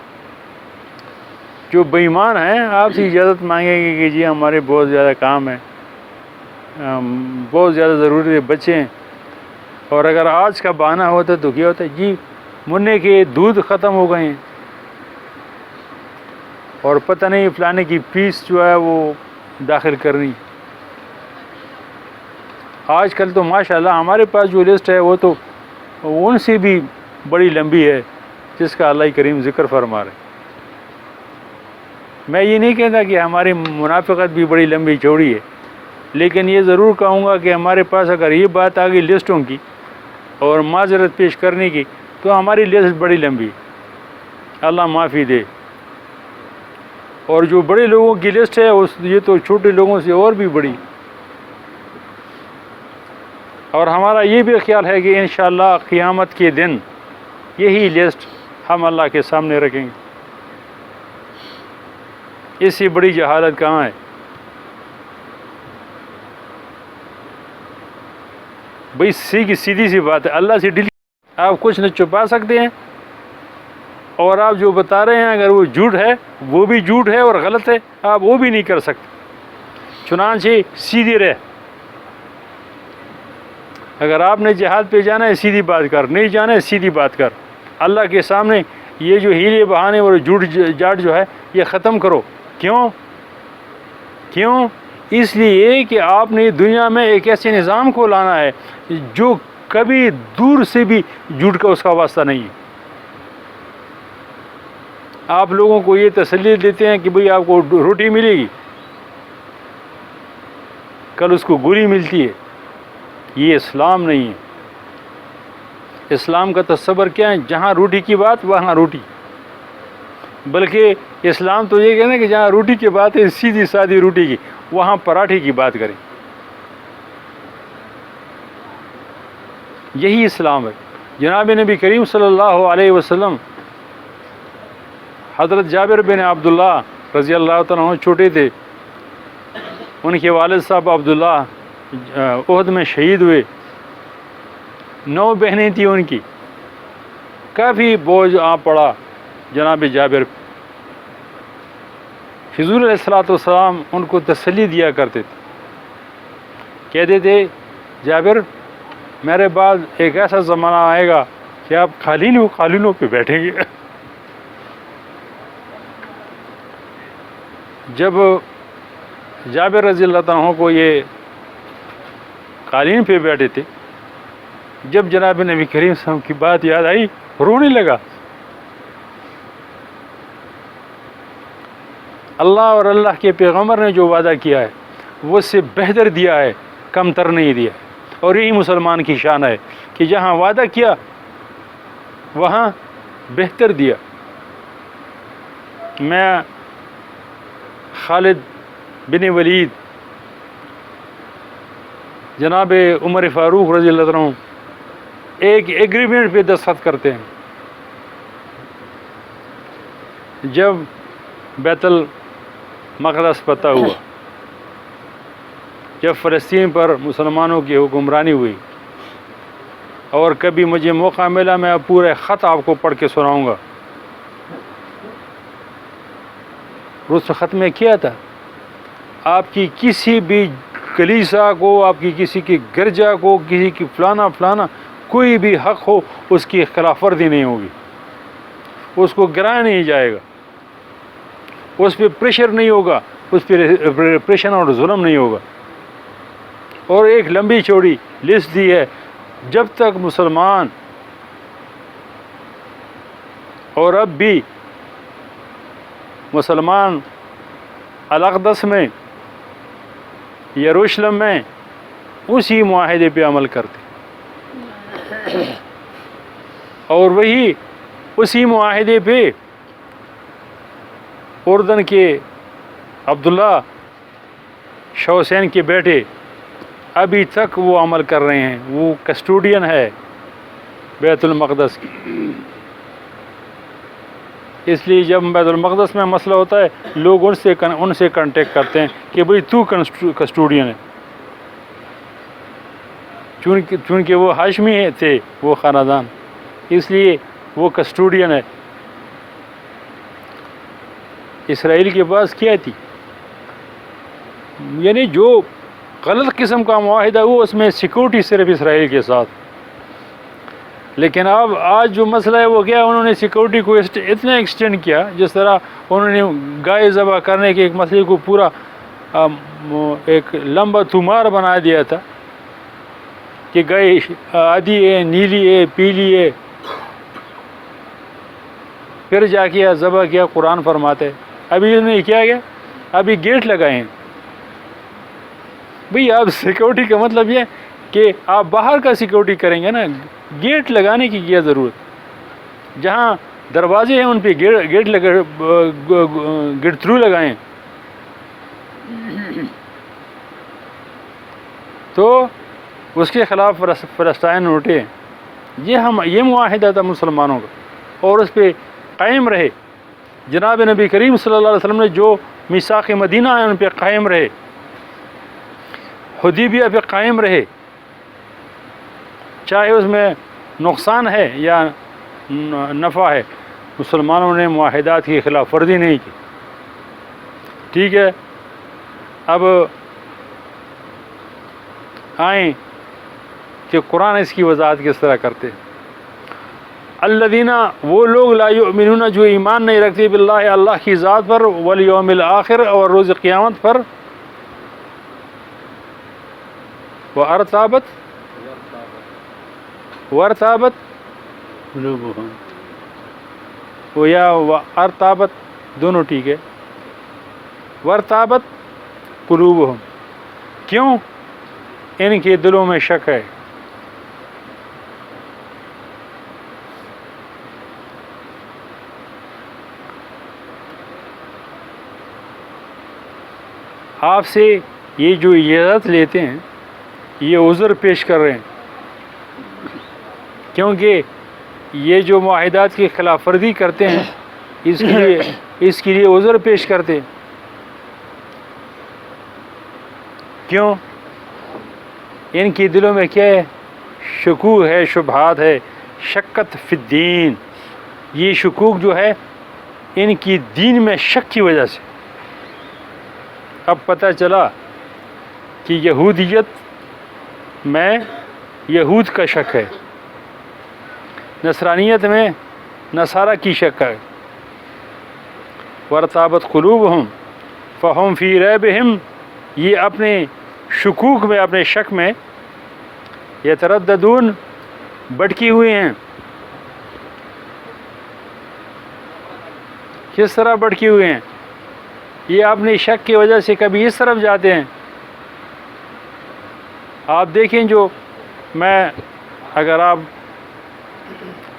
جو بے ایمان ہیں آپ سے اجازت مانگیں گے کہ جی ہمارے بہت زیادہ کام ہے، بہت زیادہ ضروری ہے، بچے ہیں، اور اگر آج کا بہانہ ہوتا تو کیا ہوتا ہے جی منع کے دودھ ختم ہو گئے ہیں اور پتہ نہیں فلانے کی فیس جو ہے وہ داخل کرنی۔ آج کل تو ماشاءاللہ ہمارے پاس جو لسٹ ہے وہ تو ان سے بھی بڑی لمبی ہے جس کا اللہ کریم ذکر فرما رہے۔ میں یہ نہیں کہتا کہ ہماری منافقت بھی بڑی لمبی چوڑی ہے، لیکن یہ ضرور کہوں گا کہ ہمارے پاس اگر یہ بات آ گئی لسٹوں کی اور معذرت پیش کرنے کی تو ہماری لسٹ بڑی لمبی ہے، اللہ معافی دے۔ اور جو بڑے لوگوں کی لسٹ ہے یہ تو چھوٹے لوگوں سے اور بھی بڑی۔ اور ہمارا یہ بھی خیال ہے کہ انشاءاللہ قیامت کے دن یہی لسٹ ہم اللہ کے سامنے رکھیں گے، اس سے بڑی جہالت کہاں ہے؟ بھئی سیدھی سی بات ہے، اللہ سے آپ کچھ نہ چھپا سکتے ہیں، اور آپ جو بتا رہے ہیں اگر وہ جھوٹ ہے وہ بھی جھوٹ ہے اور غلط ہے، آپ وہ بھی نہیں کر سکتے۔ چنانچہ سیدھی رہ، اگر آپ نے جہاد پہ جانا ہے سیدھی بات کر، نہیں جانا ہے سیدھی بات کر۔ اللہ کے سامنے یہ جو ہیلے بہانے اور جھوٹ جاٹ جو ہے یہ ختم کرو۔ کیوں؟ اس لیے کہ آپ نے دنیا میں ایک ایسے نظام کو لانا ہے جو کبھی دور سے بھی جھوٹ کا اس کا واسطہ نہیں ہے۔ آپ لوگوں کو یہ تسلی دیتے ہیں کہ بھئی آپ کو روٹی ملے گی، کل اس کو گولی ملتی ہے، یہ اسلام نہیں ہے۔ اسلام کا تصور کیا ہے؟ جہاں روٹی کی بات وہاں روٹی، بلکہ اسلام تو یہ کہنا ہے کہ جہاں روٹی کی بات ہے سیدھی سادھی روٹی کی، وہاں پراٹھے کی بات کریں، یہی اسلام ہے۔ جناب نبی کریم صلی اللہ علیہ وسلم حضرت جابر بن عبداللہ رضی اللہ تعالیٰ عنہ چھوٹے تھے، ان کے والد صاحب عبداللہ احد میں شہید ہوئے، 9 بہنیں تھیں ان کی، کافی بوجھ آ پڑا جناب جابر۔ حضور علیہ الصلوۃ والسلام ان کو تسلی دیا کرتے تھے، کہتے تھے جابر میرے بعد ایک ایسا زمانہ آئے گا کہ آپ قالینوں پہ بیٹھیں گے۔ جب جابر رضی اللہ عنہ کو یہ قالین پہ بیٹھے تھے، جب جناب نبی کریم صلی اللہ علیہ وسلم کی بات یاد آئی رونے لگا۔ اللہ اور اللہ کے پیغمبر نے جو وعدہ کیا ہے وہ اس سے بہتر دیا ہے، کم تر نہیں دیا، اور یہی مسلمان کی شان ہے کہ جہاں وعدہ کیا وہاں بہتر دیا۔ میں خالد بن ولید، جناب عمر فاروق رضی اللہ عنہ ایک ایگریمنٹ پہ دستخط کرتے ہیں۔ جب بیت المقدس فتح ہوا، جب فلسطین پر مسلمانوں کی حکمرانی ہوئی، اور کبھی مجھے موقع ملا میں پورے خط آپ کو پڑھ کے سناؤں گا۔ اس خط میں کیا تھا؟ آپ کی کسی بھی کلیسا کو، آپ کی کسی کی گرجا کو، کسی کی فلانا کوئی بھی حق ہو اس کی خلاف ورزی نہیں ہوگی، اس کو گرایا نہیں جائے گا، اس پہ پریشر نہیں ہوگا، اس پہ ریپریشن اور ظلم نہیں ہوگا۔ اور ایک لمبی چوڑی لسٹ دی ہے، جب تک مسلمان اور اب بھی مسلمان الاقدس میں، یروشلم میں اسی معاہدے پہ عمل کرتے، اور وہی اسی معاہدے پہ اردن کے عبداللہ شاہ حسین کے بیٹے ابھی تک وہ عمل کر رہے ہیں، وہ کسٹوڈین ہے بیت المقدس کی۔ اس لیے جب بیت المقدس میں مسئلہ ہوتا ہے لوگ ان سے کانٹیکٹ کرتے ہیں کہ بھئی تو کسٹوڈین ہے۔ چونکہ وہ ہاشمی تھے وہ خاندان، اس لیے وہ کسٹوڈین ہے۔ اسرائیل کے پاس کیا تھی، یعنی جو غلط قسم کا معاہدہ وہ اس میں سیکورٹی صرف اسرائیل کے ساتھ۔ لیکن اب آج جو مسئلہ ہے وہ کیا، انہوں نے سیکورٹی کو اتنا ایکسٹینڈ کیا، جس طرح انہوں نے گائے ذبح کرنے کے ایک مسئلے کو پورا ایک لمبا تمار بنا دیا تھا کہ گائے آدھی ہے، نیلی ہے، پیلی ہے، پھر جا کے ذبح کیا۔ قرآن فرماتے ابھی انہوں نے کیا گیا، ابھی گیٹ لگائے ہیں۔ بھئی آپ سیکورٹی کا مطلب یہ کہ آپ باہر کا سیکورٹی کریں گے نا، گیٹ لگانے کی کیا ضرورت؟ جہاں دروازے ہیں ان پہ گیٹ تھرو لگائیں۔ تو اس کے خلاف فلسطین اٹھے۔ یہ معاہدہ تھا مسلمانوں کا، اور اس پہ قائم رہے۔ جناب نبی کریم صلی اللہ علیہ وسلم نے جو میثاق مدینہ ہے ان پہ قائم رہے، حدیبیہ پہ قائم رہے، چاہے اس میں نقصان ہے یا نفع ہے، مسلمانوں نے معاہدات کی خلاف ورزی نہیں کی۔ ٹھیک ہے، اب آئیں کہ قرآن اس کی وضاحت کس طرح کرتے ہیں۔ الذین، وہ لوگ لا یؤمنون، جو ایمان نہیں رکھتے، باللہ، اللہ کی ذات پر، والیوم الآخر، اور روز قیامت پر، وارتابت قلوبہم، وہ یا وارتابت دونوں ٹھیک ہے، وارتابت قلوبہم، کیوں؟ ان کے دلوں میں شک ہے۔ آپ سے یہ جو اجازت لیتے ہیں، یہ عذر پیش کر رہے ہیں، کیونکہ یہ جو معاہدات کی خلاف ورزی کرتے ہیں اس کے لیے عذر پیش کرتے ہیں۔ کیوں؟ ان کے دلوں میں کیا ہے؟ شکوک ہے، شبہات ہے، شکت فی الدین۔ یہ شکوک جو ہے ان کی دین میں شک کی وجہ سے۔ اب پتہ چلا کہ یہودیت میں یہود کا شک ہے، نصرانیت میں نصارہ کی شک ہے۔ وارتابت قلوبہم فہم فی ریبہم، یہ اپنے شکوک میں، اپنے شک میں، یترددون، بٹکی ہوئے ہیں۔ کس طرح بٹکی ہوئے ہیں؟ یہ اپنے شک کی وجہ سے کبھی اس طرف جاتے ہیں۔ آپ دیکھیں، جو اگر آپ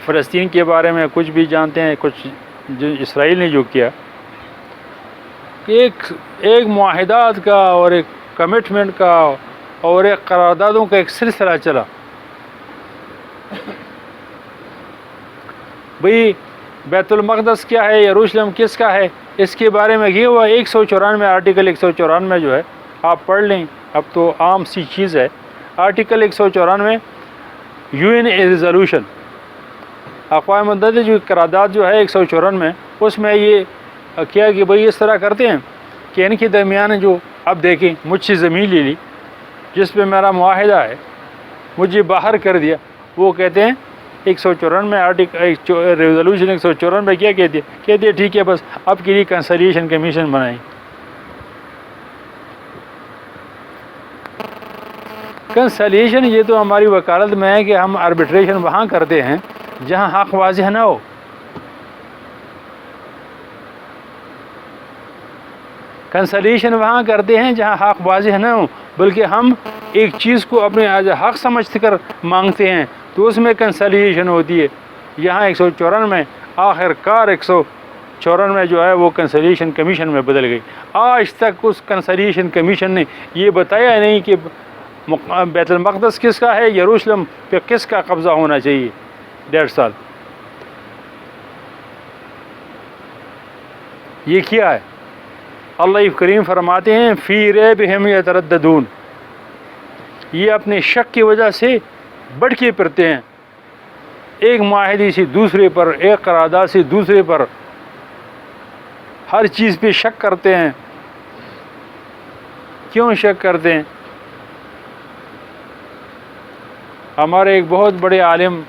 فلسطین کے بارے میں کچھ بھی جانتے ہیں، کچھ جو اسرائیل نے جو کیا، ایک معاہدات کا اور ایک کمٹمنٹ کا اور ایک قراردادوں کا ایک سلسلہ چلا۔ بھئی بیت المقدس کیا ہے، یروشلم کس کا ہے، اس کے بارے میں یہ ہوا 194 آرٹیکل 194 جو ہے، آپ پڑھ لیں، اب تو عام سی چیز ہے۔ آرٹیکل 194 UN ریزولوشن، اقوام متحدہ جو قرارداد جو ہے 194، اس میں یہ کیا کہ بھئی اس طرح کرتے ہیں کہ ان کے درمیان جو، اب دیکھیں، مجھ سے زمین لے لی جس پہ میرا معاہدہ ہے، مجھے باہر کر دیا۔ وہ کہتے ہیں 194 آرٹیکل ریزولوشن 194 میں کیا کہتے ہیں ٹھیک ہے، بس اب کے لیے کنسلیشن کمیشن بنائیں۔ کنسلیشن یہ تو ہماری وکالت میں ہے کہ ہم آربیٹریشن وہاں کرتے ہیں جہاں حق واضح نہ ہو۔ کنسلیشن وہاں کرتے ہیں جہاں حق واضح نہ ہو، بلکہ ہم ایک چیز کو اپنے حق سمجھ کر مانگتے ہیں تو اس میں کنسلیشن ہوتی ہے۔ یہاں 194 میں آخر کار 194 میں جو ہے وہ کنسلیشن کمیشن میں بدل گئی۔ آج تک اس کنسلیشن کمیشن نے یہ بتایا نہیں کہ بیت المقدس کس کا ہے، یروشلم پہ کس کا قبضہ ہونا چاہیے۔ 1.5 سال یہ کیا ہے؟ اللہ کریم فرماتے ہیں فی ریبہم یترددون، یہ اپنے شک کی وجہ سے بڑھ کے پھرتے ہیں، ایک معاہدے سے دوسرے پر، ایک قرارداد سے دوسرے پر، ہر چیز پہ شک کرتے ہیں۔ کیوں شک کرتے ہیں؟ ہمارے ایک بہت بڑے عالم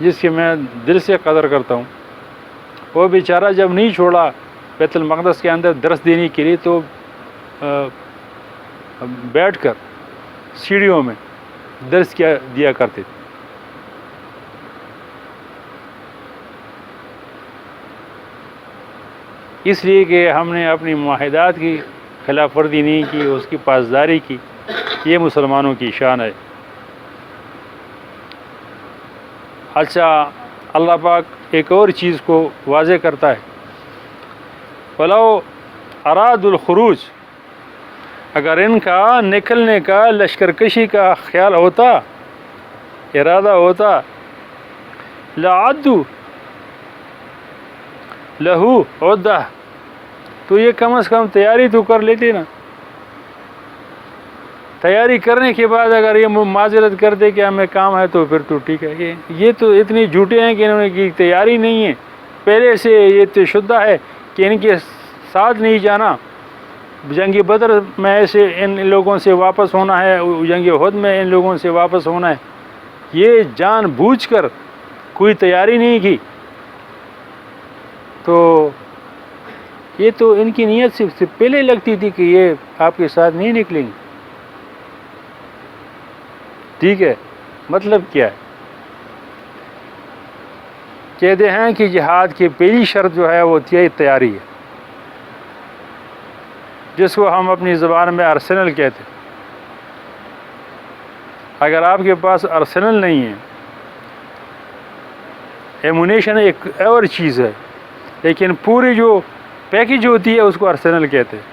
جس کی میں دل سے قدر کرتا ہوں، وہ بیچارہ جب نہیں چھوڑا بیت المقدس کے اندر درس دینے کے لیے تو بیٹھ کر سیڑھیوں میں درس دیا کرتے تھے۔ اس لیے کہ ہم نے اپنی معاہدات کی خلاف ورزی نہیں کی، اس کی پاسداری کی، یہ مسلمانوں کی شان ہے۔ اچھا، اللہ پاک ایک اور چیز کو واضح کرتا ہے، وَلَوْ أَرَادُوا الْخُرُوجَ، اگر ان کا نکلنے کا، لشکر کشی کا خیال ہوتا، ارادہ ہوتا، لَعَدُّوا لَهُ عُدَّةً، تو یہ کم از کم تیاری تو کر لیتے نا۔ تیاری کرنے کے بعد اگر یہ معذرت کرتے کہ ہمیں کام ہے تو پھر تو ٹھیک ہے۔ یہ تو اتنے جھوٹے ہیں کہ انہوں نے کی تیاری نہیں ہے، پہلے سے یہ تو شدہ ہے کہ ان کے ساتھ نہیں جانا، جنگ بدر میں ایسے ان لوگوں سے واپس ہونا ہے، جنگ احد میں ان لوگوں سے واپس ہونا ہے، یہ جان بوجھ کر کوئی تیاری نہیں کی، تو یہ تو ان کی نیت سے پہلے لگتی تھی کہ یہ آپ کے ساتھ نہیں نکلیں گے۔ ٹھیک ہے، مطلب کیا ہے؟ کہتے ہیں کہ جہاد کی پہلی شرط جو ہے وہ تیاری ہے، جس کو ہم اپنی زبان میں ارسنل کہتے ہیں۔ اگر آپ کے پاس ارسنل نہیں ہے، ایمونیشن ایک اور چیز ہے، لیکن پوری جو پیکج ہوتی ہے اس کو ارسنل کہتے ہیں،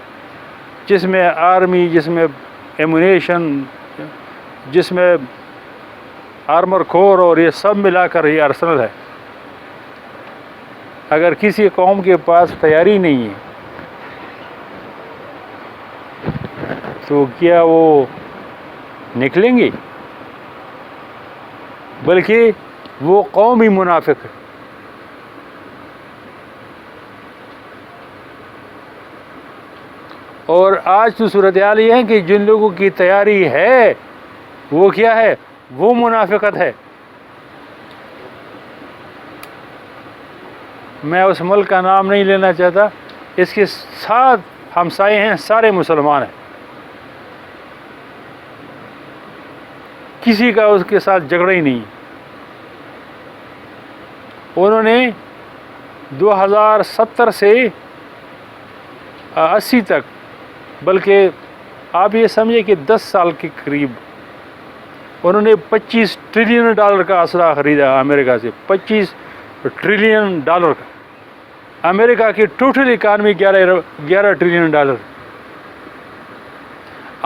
جس میں آرمی، جس میں ایمونیشن، جس میں آرمر کور اور یہ سب ملا کر یہ ارسنل ہے۔ اگر کسی قوم کے پاس تیاری نہیں ہے تو کیا وہ نکلیں گے؟ بلکہ وہ قوم ہی منافق ہے۔ اور آج تو صورتحال یہ ہے کہ جن لوگوں کی تیاری ہے وہ کیا ہے؟ وہ منافقت ہے۔ میں اس ملک کا نام نہیں لینا چاہتا، اس کے ساتھ ہمسائے ہیں، سارے مسلمان ہیں، کسی کا اس کے ساتھ جھگڑا ہی نہیں۔ انہوں نے 2070 سے 80 تک، بلکہ آپ یہ سمجھے کہ 10 سال کے قریب انہوں نے $25 ٹریلین کا اسلحہ خریدا امریکہ سے، $25 ٹریلین کا۔ امریکہ کی ٹوٹل اکانومی $11 ٹریلین۔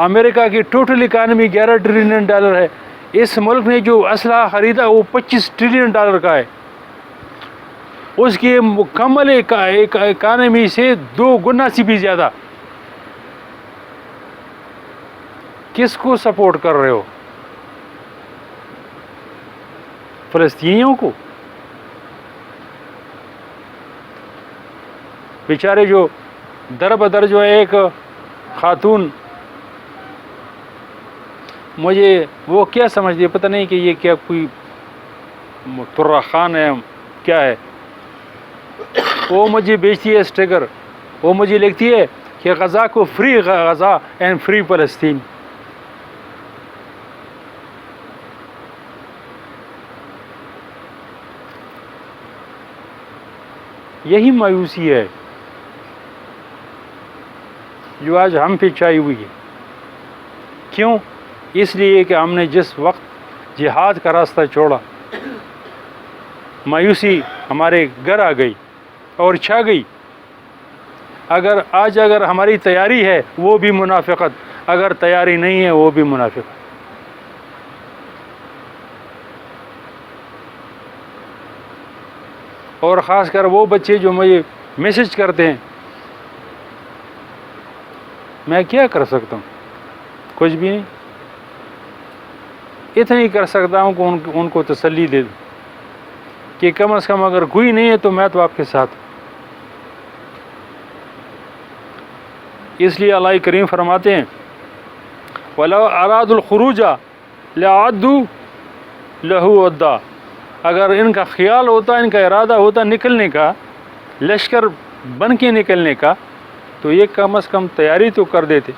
امریکہ کی ٹوٹل اکانومی $11 ٹریلین ہے۔ اس ملک نے جو اسلحہ خریدا وہ $25 ٹریلین کا ہے، اس کی مکمل اکانومی سے 2 گنا سے بھی زیادہ۔ کس کو سپورٹ کر رہے ہو؟ فلسطینیوں کو؟ بیچارے جو در بدر جو ایک خاتون، مجھے وہ کیا سمجھتی، پتہ نہیں کہ یہ کیا کوئی ترہ خان ہے کیا ہے، وہ مجھے بیچتی ہے اسٹیکر، وہ مجھے لکھتی ہے کہ غزہ کو فری غزہ اینڈ فری فلسطین۔ یہی مایوسی ہے جو آج ہم پہ چھائی ہوئی ہے۔ کیوں؟ اس لیے کہ ہم نے جس وقت جہاد کا راستہ چھوڑا، مایوسی ہمارے گھر آ گئی اور چھا گئی۔ اگر ہماری تیاری ہے وہ بھی منافقت، اگر تیاری نہیں ہے وہ بھی منافقت۔ اور خاص کر وہ بچے جو مجھے میسج کرتے ہیں، میں کیا کر سکتا ہوں؟ کچھ بھی نہیں۔ اتنی کر سکتا ہوں کہ ان کو تسلی دے دوں کہ کم از کم اگر کوئی نہیں ہے تو میں تو آپ کے ساتھ ہوں۔ اس لیے اللہ کریم فرماتے ہیں وَلَوْ أَرَادُوا الْخُرُوجَ لَأَعَدُّوا لَهُ عُدَّةً، اگر ان کا خیال ہوتا، ان کا ارادہ ہوتا نکلنے کا، لشکر بن کے نکلنے کا، تو یہ کم از کم تیاری تو کر دیتے۔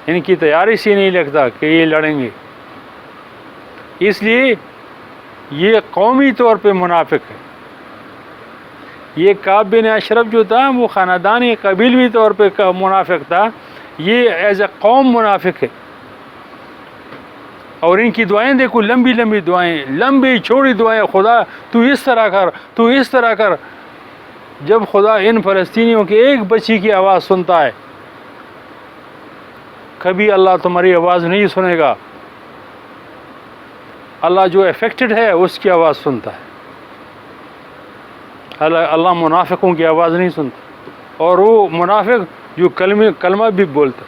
ان کی تیاری سے نہیں لگتا کہ یہ لڑیں گے، اس لیے یہ قومی طور پہ منافق ہے۔ یہ کعب بن اشرف جو تھا وہ خاندانی قبیلوی طور پہ منافق تھا، یہ ایز اے قوم منافق ہے۔ اور ان کی دعائیں دیکھو، لمبی لمبی دعائیں، لمبی چوڑی دعائیں، خدا تو اس طرح کر، تو اس طرح کر۔ جب خدا ان فلسطینیوں کے ایک بچی کی آواز سنتا ہے، کبھی اللہ تمہاری آواز نہیں سنے گا، اللہ جو افیکٹڈ ہے اس کی آواز سنتا ہے، اللہ منافقوں کی آواز نہیں سنتا۔ اور وہ منافق جو کلمہ بھی بولتا،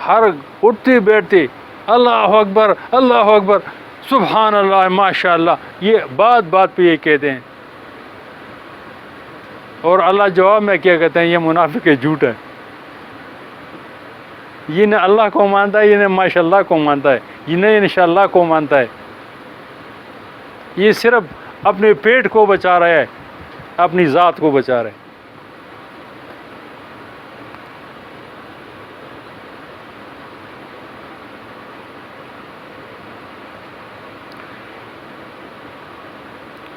ہر اٹھتے بیٹھتے اللہ اکبر اللہ اکبر سبحان اللہ ماشاء اللہ، یہ بات بات پہ یہ کہتے ہیں، اور اللہ جواب میں کیا کہتے ہیں؟ یہ منافق ہے، جھوٹ ہے، یہ نہ اللہ کو مانتا ہے، یہ نہ ماشاء اللہ کو مانتا ہے، یہ نہ انشاءاللہ کو مانتا ہے، یہ صرف اپنے پیٹ کو بچا رہا ہے، اپنی ذات کو بچا رہا ہے۔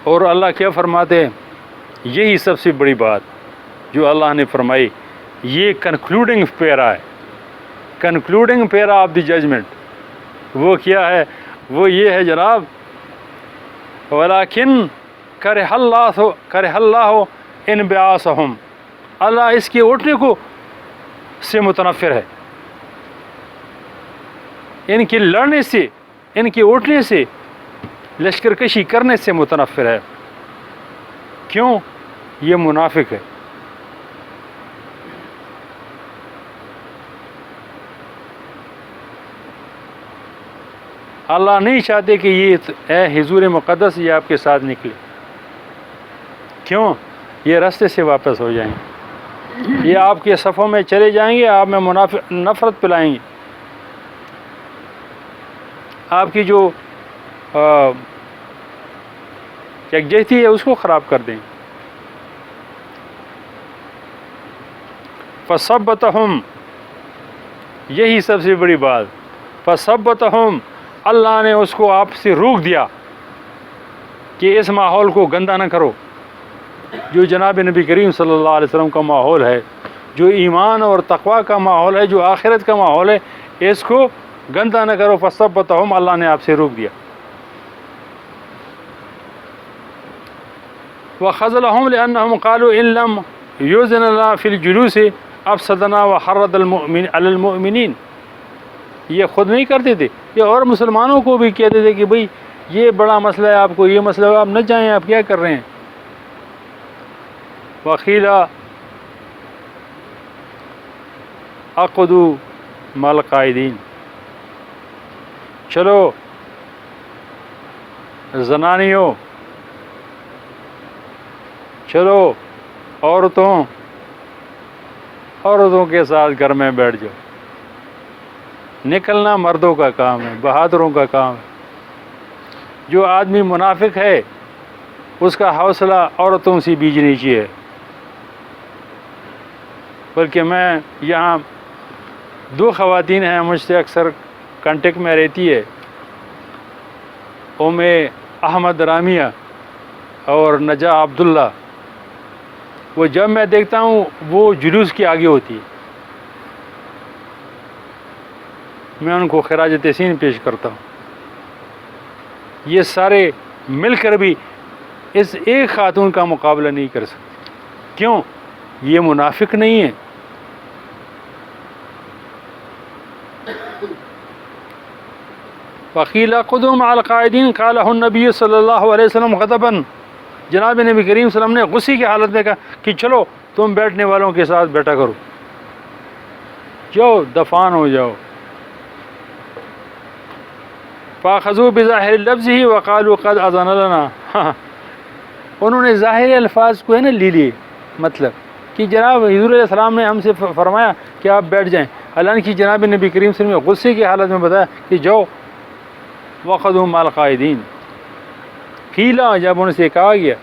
اور اللہ کیا فرماتے ہیں؟ یہی سب سے بڑی بات جو اللہ نے فرمائی، یہ کنکلوڈنگ پیرا ہے، concluding para of the judgment. وہ کیا ہے؟ وہ یہ ہے جناب، وَلَكِنْ كَرِهَ اللَّهُ انْبِعَاثَهُمْ، اللہ اس کے اٹھنے کو سے متنفر ہے، ان کے لڑنے سے، ان کے اٹھنے سے، لشکر کشی کرنے سے متنفر ہے۔ کیوں؟ یہ منافق ہے۔ اللہ نہیں چاہتے کہ یہ اے حضور مقدس یہ آپ کے ساتھ نکلے۔ کیوں؟ یہ راستے سے واپس ہو جائیں گے، یہ آپ کے صفوں میں چلے جائیں گے، آپ میں نفرت پلائیں گے، آپ کی جو یکجہتی ہے اس کو خراب کر دیں۔ فَصَبَّتَهُمْ، یہی سب سے بڑی بات، فَصَبَّتَهُمْ، اللہ نے اس کو آپ سے روک دیا کہ اس ماحول کو گندا نہ کرو، جو جناب نبی کریم صلی اللہ علیہ وسلم کا ماحول ہے، جو ایمان اور تقوی کا ماحول ہے، جو آخرت کا ماحول ہے، اس کو گندا نہ کرو۔ فَصَبَّتَهُمْ، اللہ نے آپ سے روک دیا۔ وَخَذَلَهُمْ لِأَنَّهُمْ قَالُوا إِن لَّمْ يُؤْذَنْ لَنَا فِي الْجُلُوسِ أَفْسَدْنَا وَحَرَّضَ عَلَى الْمُؤْمِنِينَ، یہ خود نہیں کرتے تھے، یہ اور مسلمانوں کو بھی کہتے تھے کہ بھئی یہ بڑا مسئلہ ہے، آپ کو یہ مسئلہ ہے، آپ نہ جائیں، آپ کیا کر رہے ہیں۔ وَقِيلَ اقعدوا مع القاعدين، چلو زنانیوں، چلو عورتوں کے ساتھ گھر میں بیٹھ جاؤ۔ نکلنا مردوں کا کام ہے، بہادروں کا کام ہے۔ جو آدمی منافق ہے اس کا حوصلہ عورتوں سے بھی نیچے ہے۔ بلکہ میں یہاں دو خواتین ہیں مجھ سے اکثر کانٹیکٹ میں رہتی ہے، ام احمد رامیہ اور نجا عبداللہ، وہ جب میں دیکھتا ہوں وہ جلوس کے آگے ہوتی ہے، میں ان کو خراج تحسین پیش کرتا ہوں۔ یہ سارے مل کر بھی اس ایک خاتون کا مقابلہ نہیں کر سکتے۔ کیوں؟ یہ منافق نہیں ہے۔ وقیل اقعدوا مع القاعدین قالہ النبی صلی اللہ علیہ وسلم غضباً، جناب نبی کریم صلی اللہ علیہ وسلم نے غصے کی حالت میں کہا کہ چلو تم بیٹھنے والوں کے ساتھ بیٹھا کرو، جاؤ دفان ہو جاؤ۔ فاخذوا بظاہر لفظه وقالوا قد اذن لنا، انہوں نے ظاہر الفاظ کو ہے نا لے لیے، مطلب کہ جناب حضور علیہ السلام نے ہم سے فرمایا کہ آپ بیٹھ جائیں، حالانکہ جناب نبی کریم صلی اللہ علیہ وسلم نے غصے کی حالت میں بتایا کہ جاؤ وقعدوا مع القاعدین، قیلا جب ان سے کہا گیا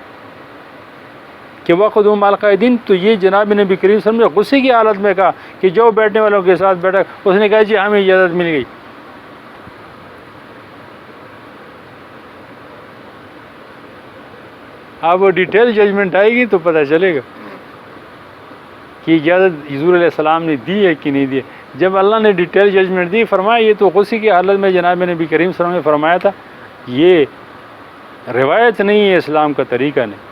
کہ وقعدوا مع القاعدین، تو یہ جناب نبی کریم صلی اللہ علیہ وسلم نے غصے کی حالت میں کہا کہ جو بیٹھنے والوں کے ساتھ بیٹھا، اس نے کہا جی ہمیں اجازت مل گئی۔ اب وہ ڈیٹیل ججمنٹ آئے گی تو پتہ چلے گا کہ اجازت حضور علیہ السلام نے دی ہے کہ نہیں دی ہے۔ جب اللہ نے ڈیٹیل ججمنٹ دی، فرمایا یہ تو غصے کی حالت میں جناب نبی کریم صلی اللہ علیہ وسلم نے فرمایا تھا، یہ روایت نہیں ہے، اسلام کا طریقہ نہیں۔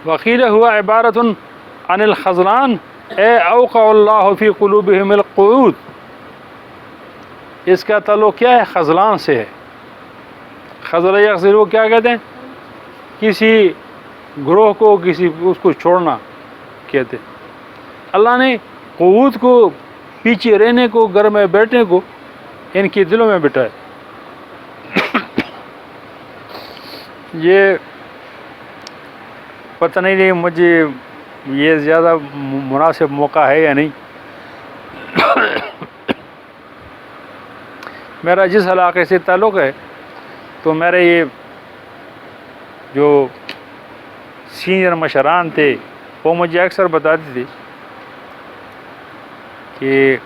وقیل ہوا عبارت عن الخذلان اے اوقع اللہ فی قلوبہم القعود، اس کا تعلق کیا ہے؟ خذلان سے ہے۔ خذل یخذل وہ کیا کہتے ہیں؟ کسی گروہ کو، کسی اس کو چھوڑنا کہتے ہیں۔ اللہ نے قعود کو، پیچھے رہنے کو، گھر میں بیٹھنے کو ان کے دلوں میں بٹھائے۔ یہ پتہ نہیں مجھے یہ زیادہ مناسب موقع ہے یا نہیں۔ میرا جس علاقے سے تعلق ہے تو میرے یہ جو سینئر مشران تھے وہ مجھے اکثر بتاتے تھے کہ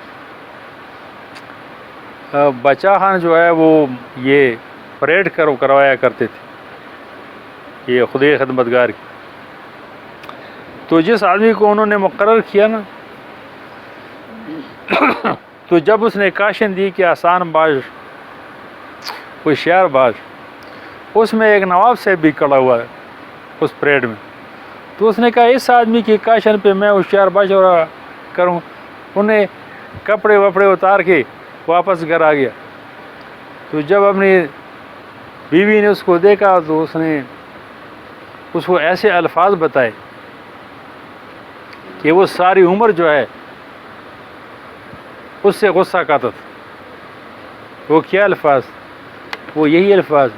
بچہ خان جو ہے وہ یہ پریڈ کروایا کرتے تھے، یہ خدای خدمتگار کی۔ تو جس آدمی کو انہوں نے مقرر کیا نا، تو جب اس نے کاشن دی کہ آسان باز ہوشیار باز، اس میں ایک نواب صاحب بھی کھڑا ہوا ہے اس پریڈ میں، تو اس نے کہا اس آدمی کی کاشن پہ میں ہوشیار باز کروں۔ انہیں کپڑے وپڑے اتار کے واپس گھر آ گیا۔ تو جب اپنی بیوی نے اس کو دیکھا تو اس نے اس کو ایسے الفاظ بتائے کہ وہ ساری عمر جو ہے اس سے غصہ کرتا تھا۔ وہ کیا الفاظ؟ وہ یہی الفاظ،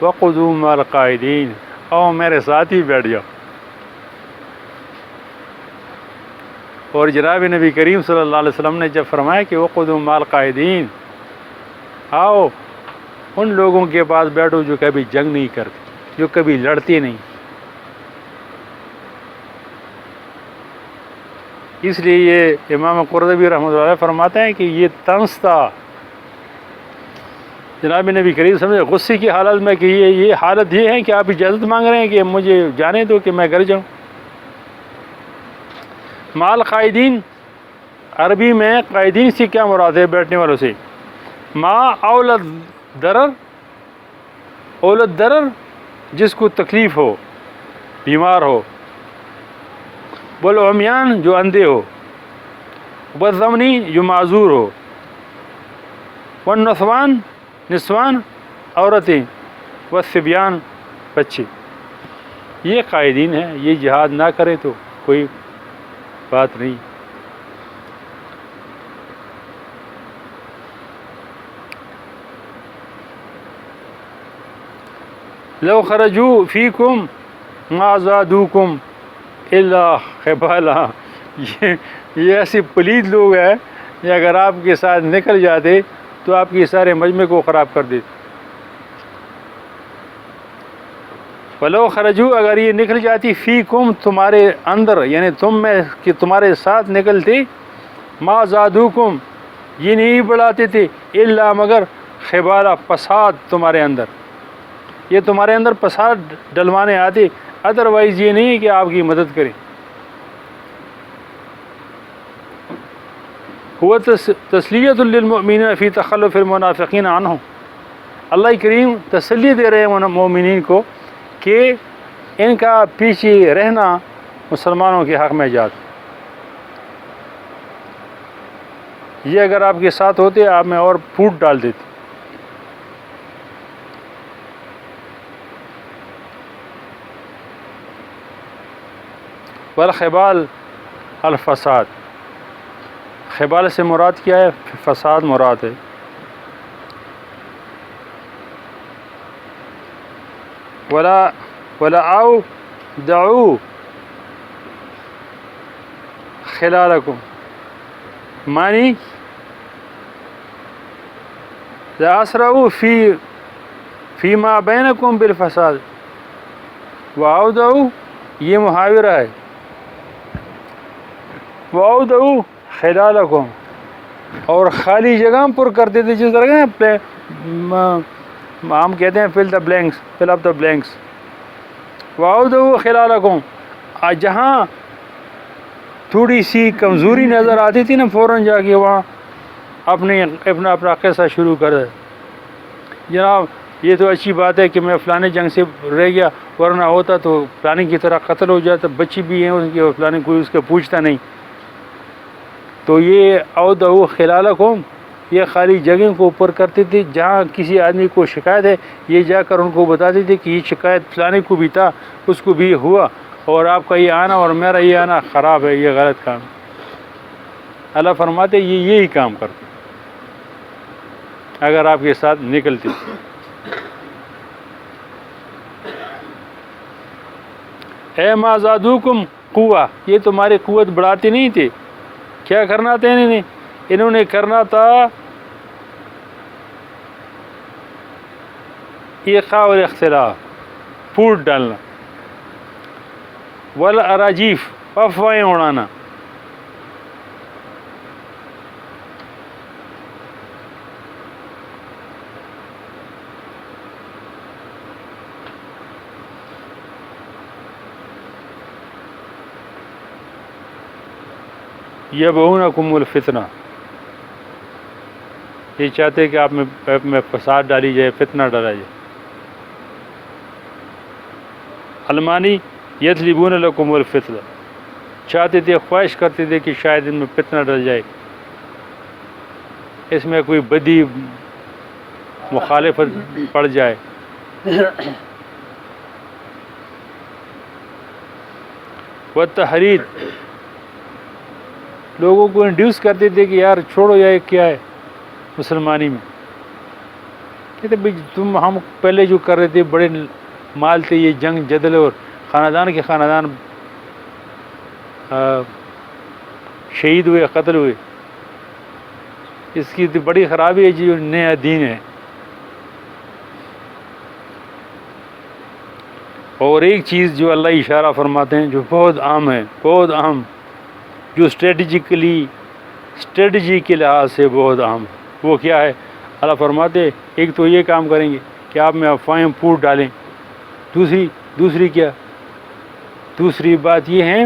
وقعدوا مع القاعدین، او میرے ساتھ ہی بیٹھ جاؤ۔ اور جناب نبی کریم صلی اللہ علیہ وسلم نے جب فرمایا کہ وقعدوا مع القاعدین، آؤ ان لوگوں کے پاس بیٹھو جو کبھی جنگ نہیں کرتے، جو کبھی لڑتے نہیں۔ اس لیے یہ امام قرطبی رحمۃ اللہ علیہ فرماتے ہیں کہ یہ طنز تھا جناب نبی کریم صلی اللہ علیہ وسلم غصے کی حالت میں کہ یہ حالت یہ ہے کہ آپ اجازت مانگ رہے ہیں کہ مجھے جانے دو کہ میں گھر جاؤں۔ مال قائدین، عربی میں قائدین سے کیا مراد ہے؟ بیٹھنے والوں سے۔ ما اولد درر، اولد درر جس کو تکلیف ہو، بیمار ہو، والعمیان جو اندھے ہو، والضمنی جو معذور ہو، والنسوان نسوان عورتیں، والصبیان بچے، یہ قائدین ہیں۔ یہ جہاد نہ کریں تو کوئی بات نہیں۔ لو خرجوا فیکم ما زادوکم الا خبالا، یہ ایسے پلید لوگ ہیں کہ اگر آپ کے ساتھ نکل جاتے تو آپ کے سارے مجمع کو خراب کر دیتے۔ فلو خرجو، اگر یہ نکل جاتی، فیکم تمہارے اندر، یعنی تم میں کہ تمہارے ساتھ نکلتے، ما زادوکم یہ نہیں بڑھاتے تھے، الا مگر خبالا فساد تمہارے اندر، یہ تمہارے اندر فساد ڈلوانے آتے، ادروائز یہ نہیں کہ آپ کی مدد کریں۔ هو تسلیت للمؤمنین فی تخلف المنافقین عنہ، اللہ کریم تسلی دے رہے ہیں مومنین کو کہ ان کا پیچھے رہنا مسلمانوں کے حق میں جاتا، یہ اگر آپ کے ساتھ ہوتے آپ میں اور پھوٹ ڈال دیتے۔ والخبال الفساد، خبال سے مراد کیا ہے؟ فساد مراد ہے. ولا آؤ دعو خلالکم، معنی لا اسرعوا فیما بینکم بالفساد. واودعوا یہ محاورہ ہے، واودعوا خلالکم، اور خالی جگہ پر کرتے تھے، جس طرح ہم کہتے ہیں فل اپ دا بلینکس. واودعوا خلالکم، جہاں تھوڑی سی کمزوری نظر آتی تھی نا، فوراً جا کے وہاں اپنا قصہ شروع کر دے. جناب یہ تو اچھی بات ہے کہ میں فلانے جنگ سے رہ گیا، ورنہ ہوتا تو فلانے کی طرح قتل ہو جاتا، بچی بھی ہیں ان کی اور فلانے کوئی اس کا پوچھتا نہیں. تو یہ اودعوا خلالکم، یہ خالی جگہ کو اوپر کرتے تھے، جہاں کسی آدمی کو شکایت ہے یہ جا کر ان کو بتاتے تھے کہ یہ شکایت فلانے کو بھی تھا، اس کو بھی ہوا، اور آپ کا یہ آنا اور میرا یہ آنا خراب ہے، یہ غلط کام. اللہ فرماتے یہ یہی کام کرتے اگر آپ کے ساتھ نکلتے. اے ما زادوکم قوہ، یہ تمہاری قوت بڑھاتے نہیں تھے. کیا کرنا تھا انہوں نے کرنا تھا ایقاع اور اختلاف، پھوٹ ڈالنا، والاراجیف، افواہیں اڑانا. یبغونکم الفتنہ، یہ چاہتے کہ آپ میں فساد ڈالی جائے، فتنہ ڈالا جائے. المانی یطلبون لکم الفتنہ، چاہتے تھے، خواہش کرتے تھے کہ شاید ان میں فتنہ ڈل جائے، اس میں کوئی بدی مخالفت پڑ جائے. والتحرید، لوگوں کو انڈیوس کرتے تھے کہ یار چھوڑو، یا کیا ہے مسلمانی میں، کہتے بھائی ہم پہلے جو کر رہے تھے بڑے مال تھے، یہ جنگ جدل اور خاندان کے خاندان شہید ہوئے، قتل ہوئے، اس کی بڑی خرابی ہے جو نیا دین ہے. اور ایک چیز جو اللہ اشارہ فرماتے ہیں جو بہت عام ہے، بہت عام، جو اسٹریٹجی کے لحاظ سے بہت اہم، وہ کیا ہے؟ اللہ فرماتے ایک تو یہ کام کریں گے کہ آپ میں افواہیں پھوٹ ڈالیں. دوسری کیا؟ دوسری بات یہ ہے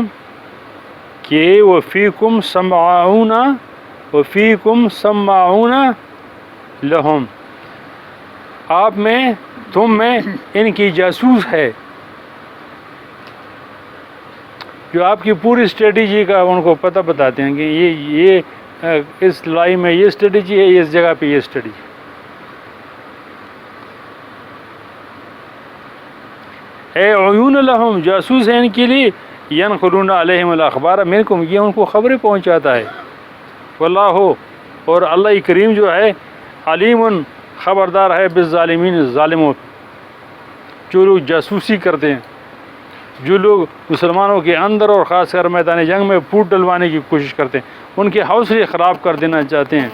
کہ وفیکم سماعون لہم، آپ میں، تم میں ان کی جاسوس ہے، جو آپ کی پوری اسٹریٹجی کا ان کو پتہ بتاتے ہیں کہ یہ اس لڑائی میں یہ اسٹریٹجی ہے، اس جگہ پہ یہ اسٹریٹجی. اے عیون لہم، جاسوس ہیں ان کے لیے، ینقلون علیہم الاخبار منکم، یہ ان کو خبریں پہنچاتا ہے. واللہ، اور اللہ کریم جو ہے، علیم، خبردار ہے، بالظالمین، ظالموں، جو لوگ جاسوسی کرتے ہیں، جو لوگ مسلمانوں کے اندر اور خاص کر میدان جنگ میں پھوٹ ڈلوانے کی کوشش کرتے ہیں، ان کے حوصلے خراب کر دینا چاہتے ہیں،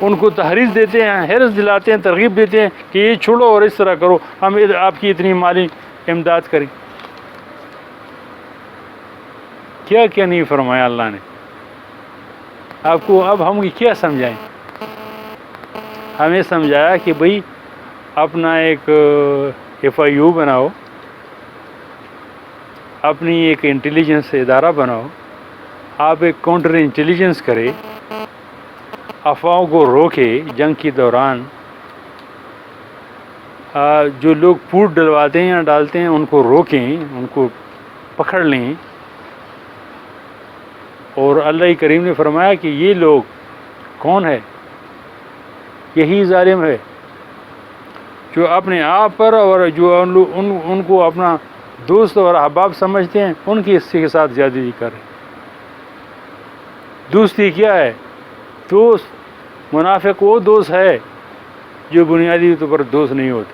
ان کو تحریض دیتے ہیں، حرص دلاتے ہیں، ترغیب دیتے ہیں کہ یہ چھوڑو اور اس طرح کرو، ہم آپ کی اتنی مالی امداد کریں. کیا کیا نہیں فرمایا اللہ نے آپ کو. اب ہم کیا سمجھائیں؟ ہمیں سمجھایا کہ بھئی اپنا ایک FIU بناؤ، اپنی ایک انٹیلیجنس ادارہ بناؤ، آپ ایک کاؤنٹر انٹیلیجنس کرے، افواہوں کو روکے جنگ کے دوران، جو لوگ پھوٹ ڈلواتے ہیں یا ڈالتے ہیں ان کو روکیں، ان کو پکڑ لیں. اور اللہ کریم نے فرمایا کہ یہ لوگ کون ہے؟ یہی ظالم ہے جو اپنے آپ پر اور جو ان کو اپنا دوست اور احباب سمجھتے ہیں، ان کی اس کے ساتھ زیادتی کریں. دوستی کیا ہے؟ دوست منافق وہ دوست ہے جو بنیادی طور پر دوست نہیں ہوتا.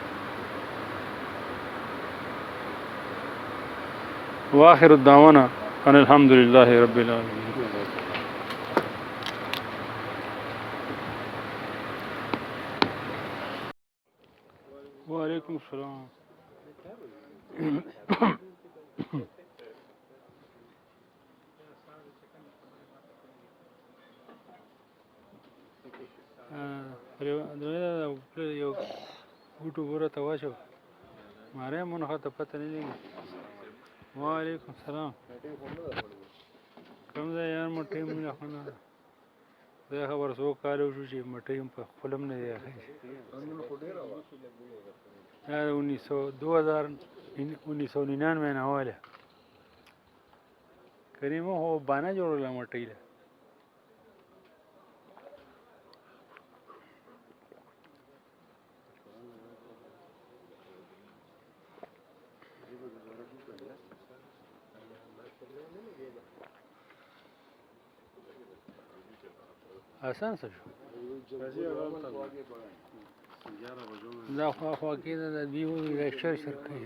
وآخر الدعوانا ان الحمد للہ رب العالمین. وعلیکم السلام. یو بوټو ګوره ته واچو ماره مونږ ته پته نه لګي. وعلیکم السلام. کوم ځای یار مټې مې نه خونه دا خبر څو کال وشو چې مټې په خپل هم نه دی اخی. دا 1999 نه واله کریمو هو باندې جوړوله مټې له آسان څه شو دا خوا کې د دیو شر کوي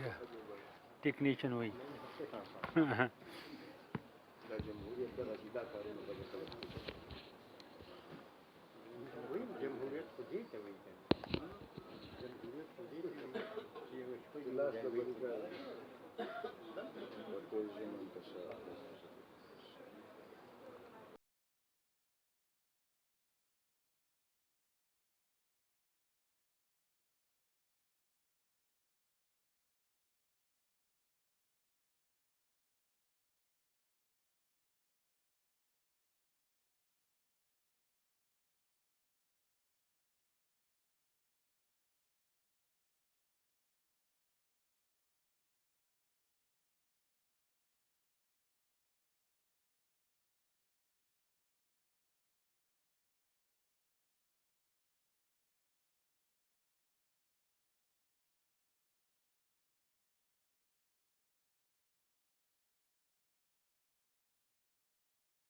ټیکنیشن وایي.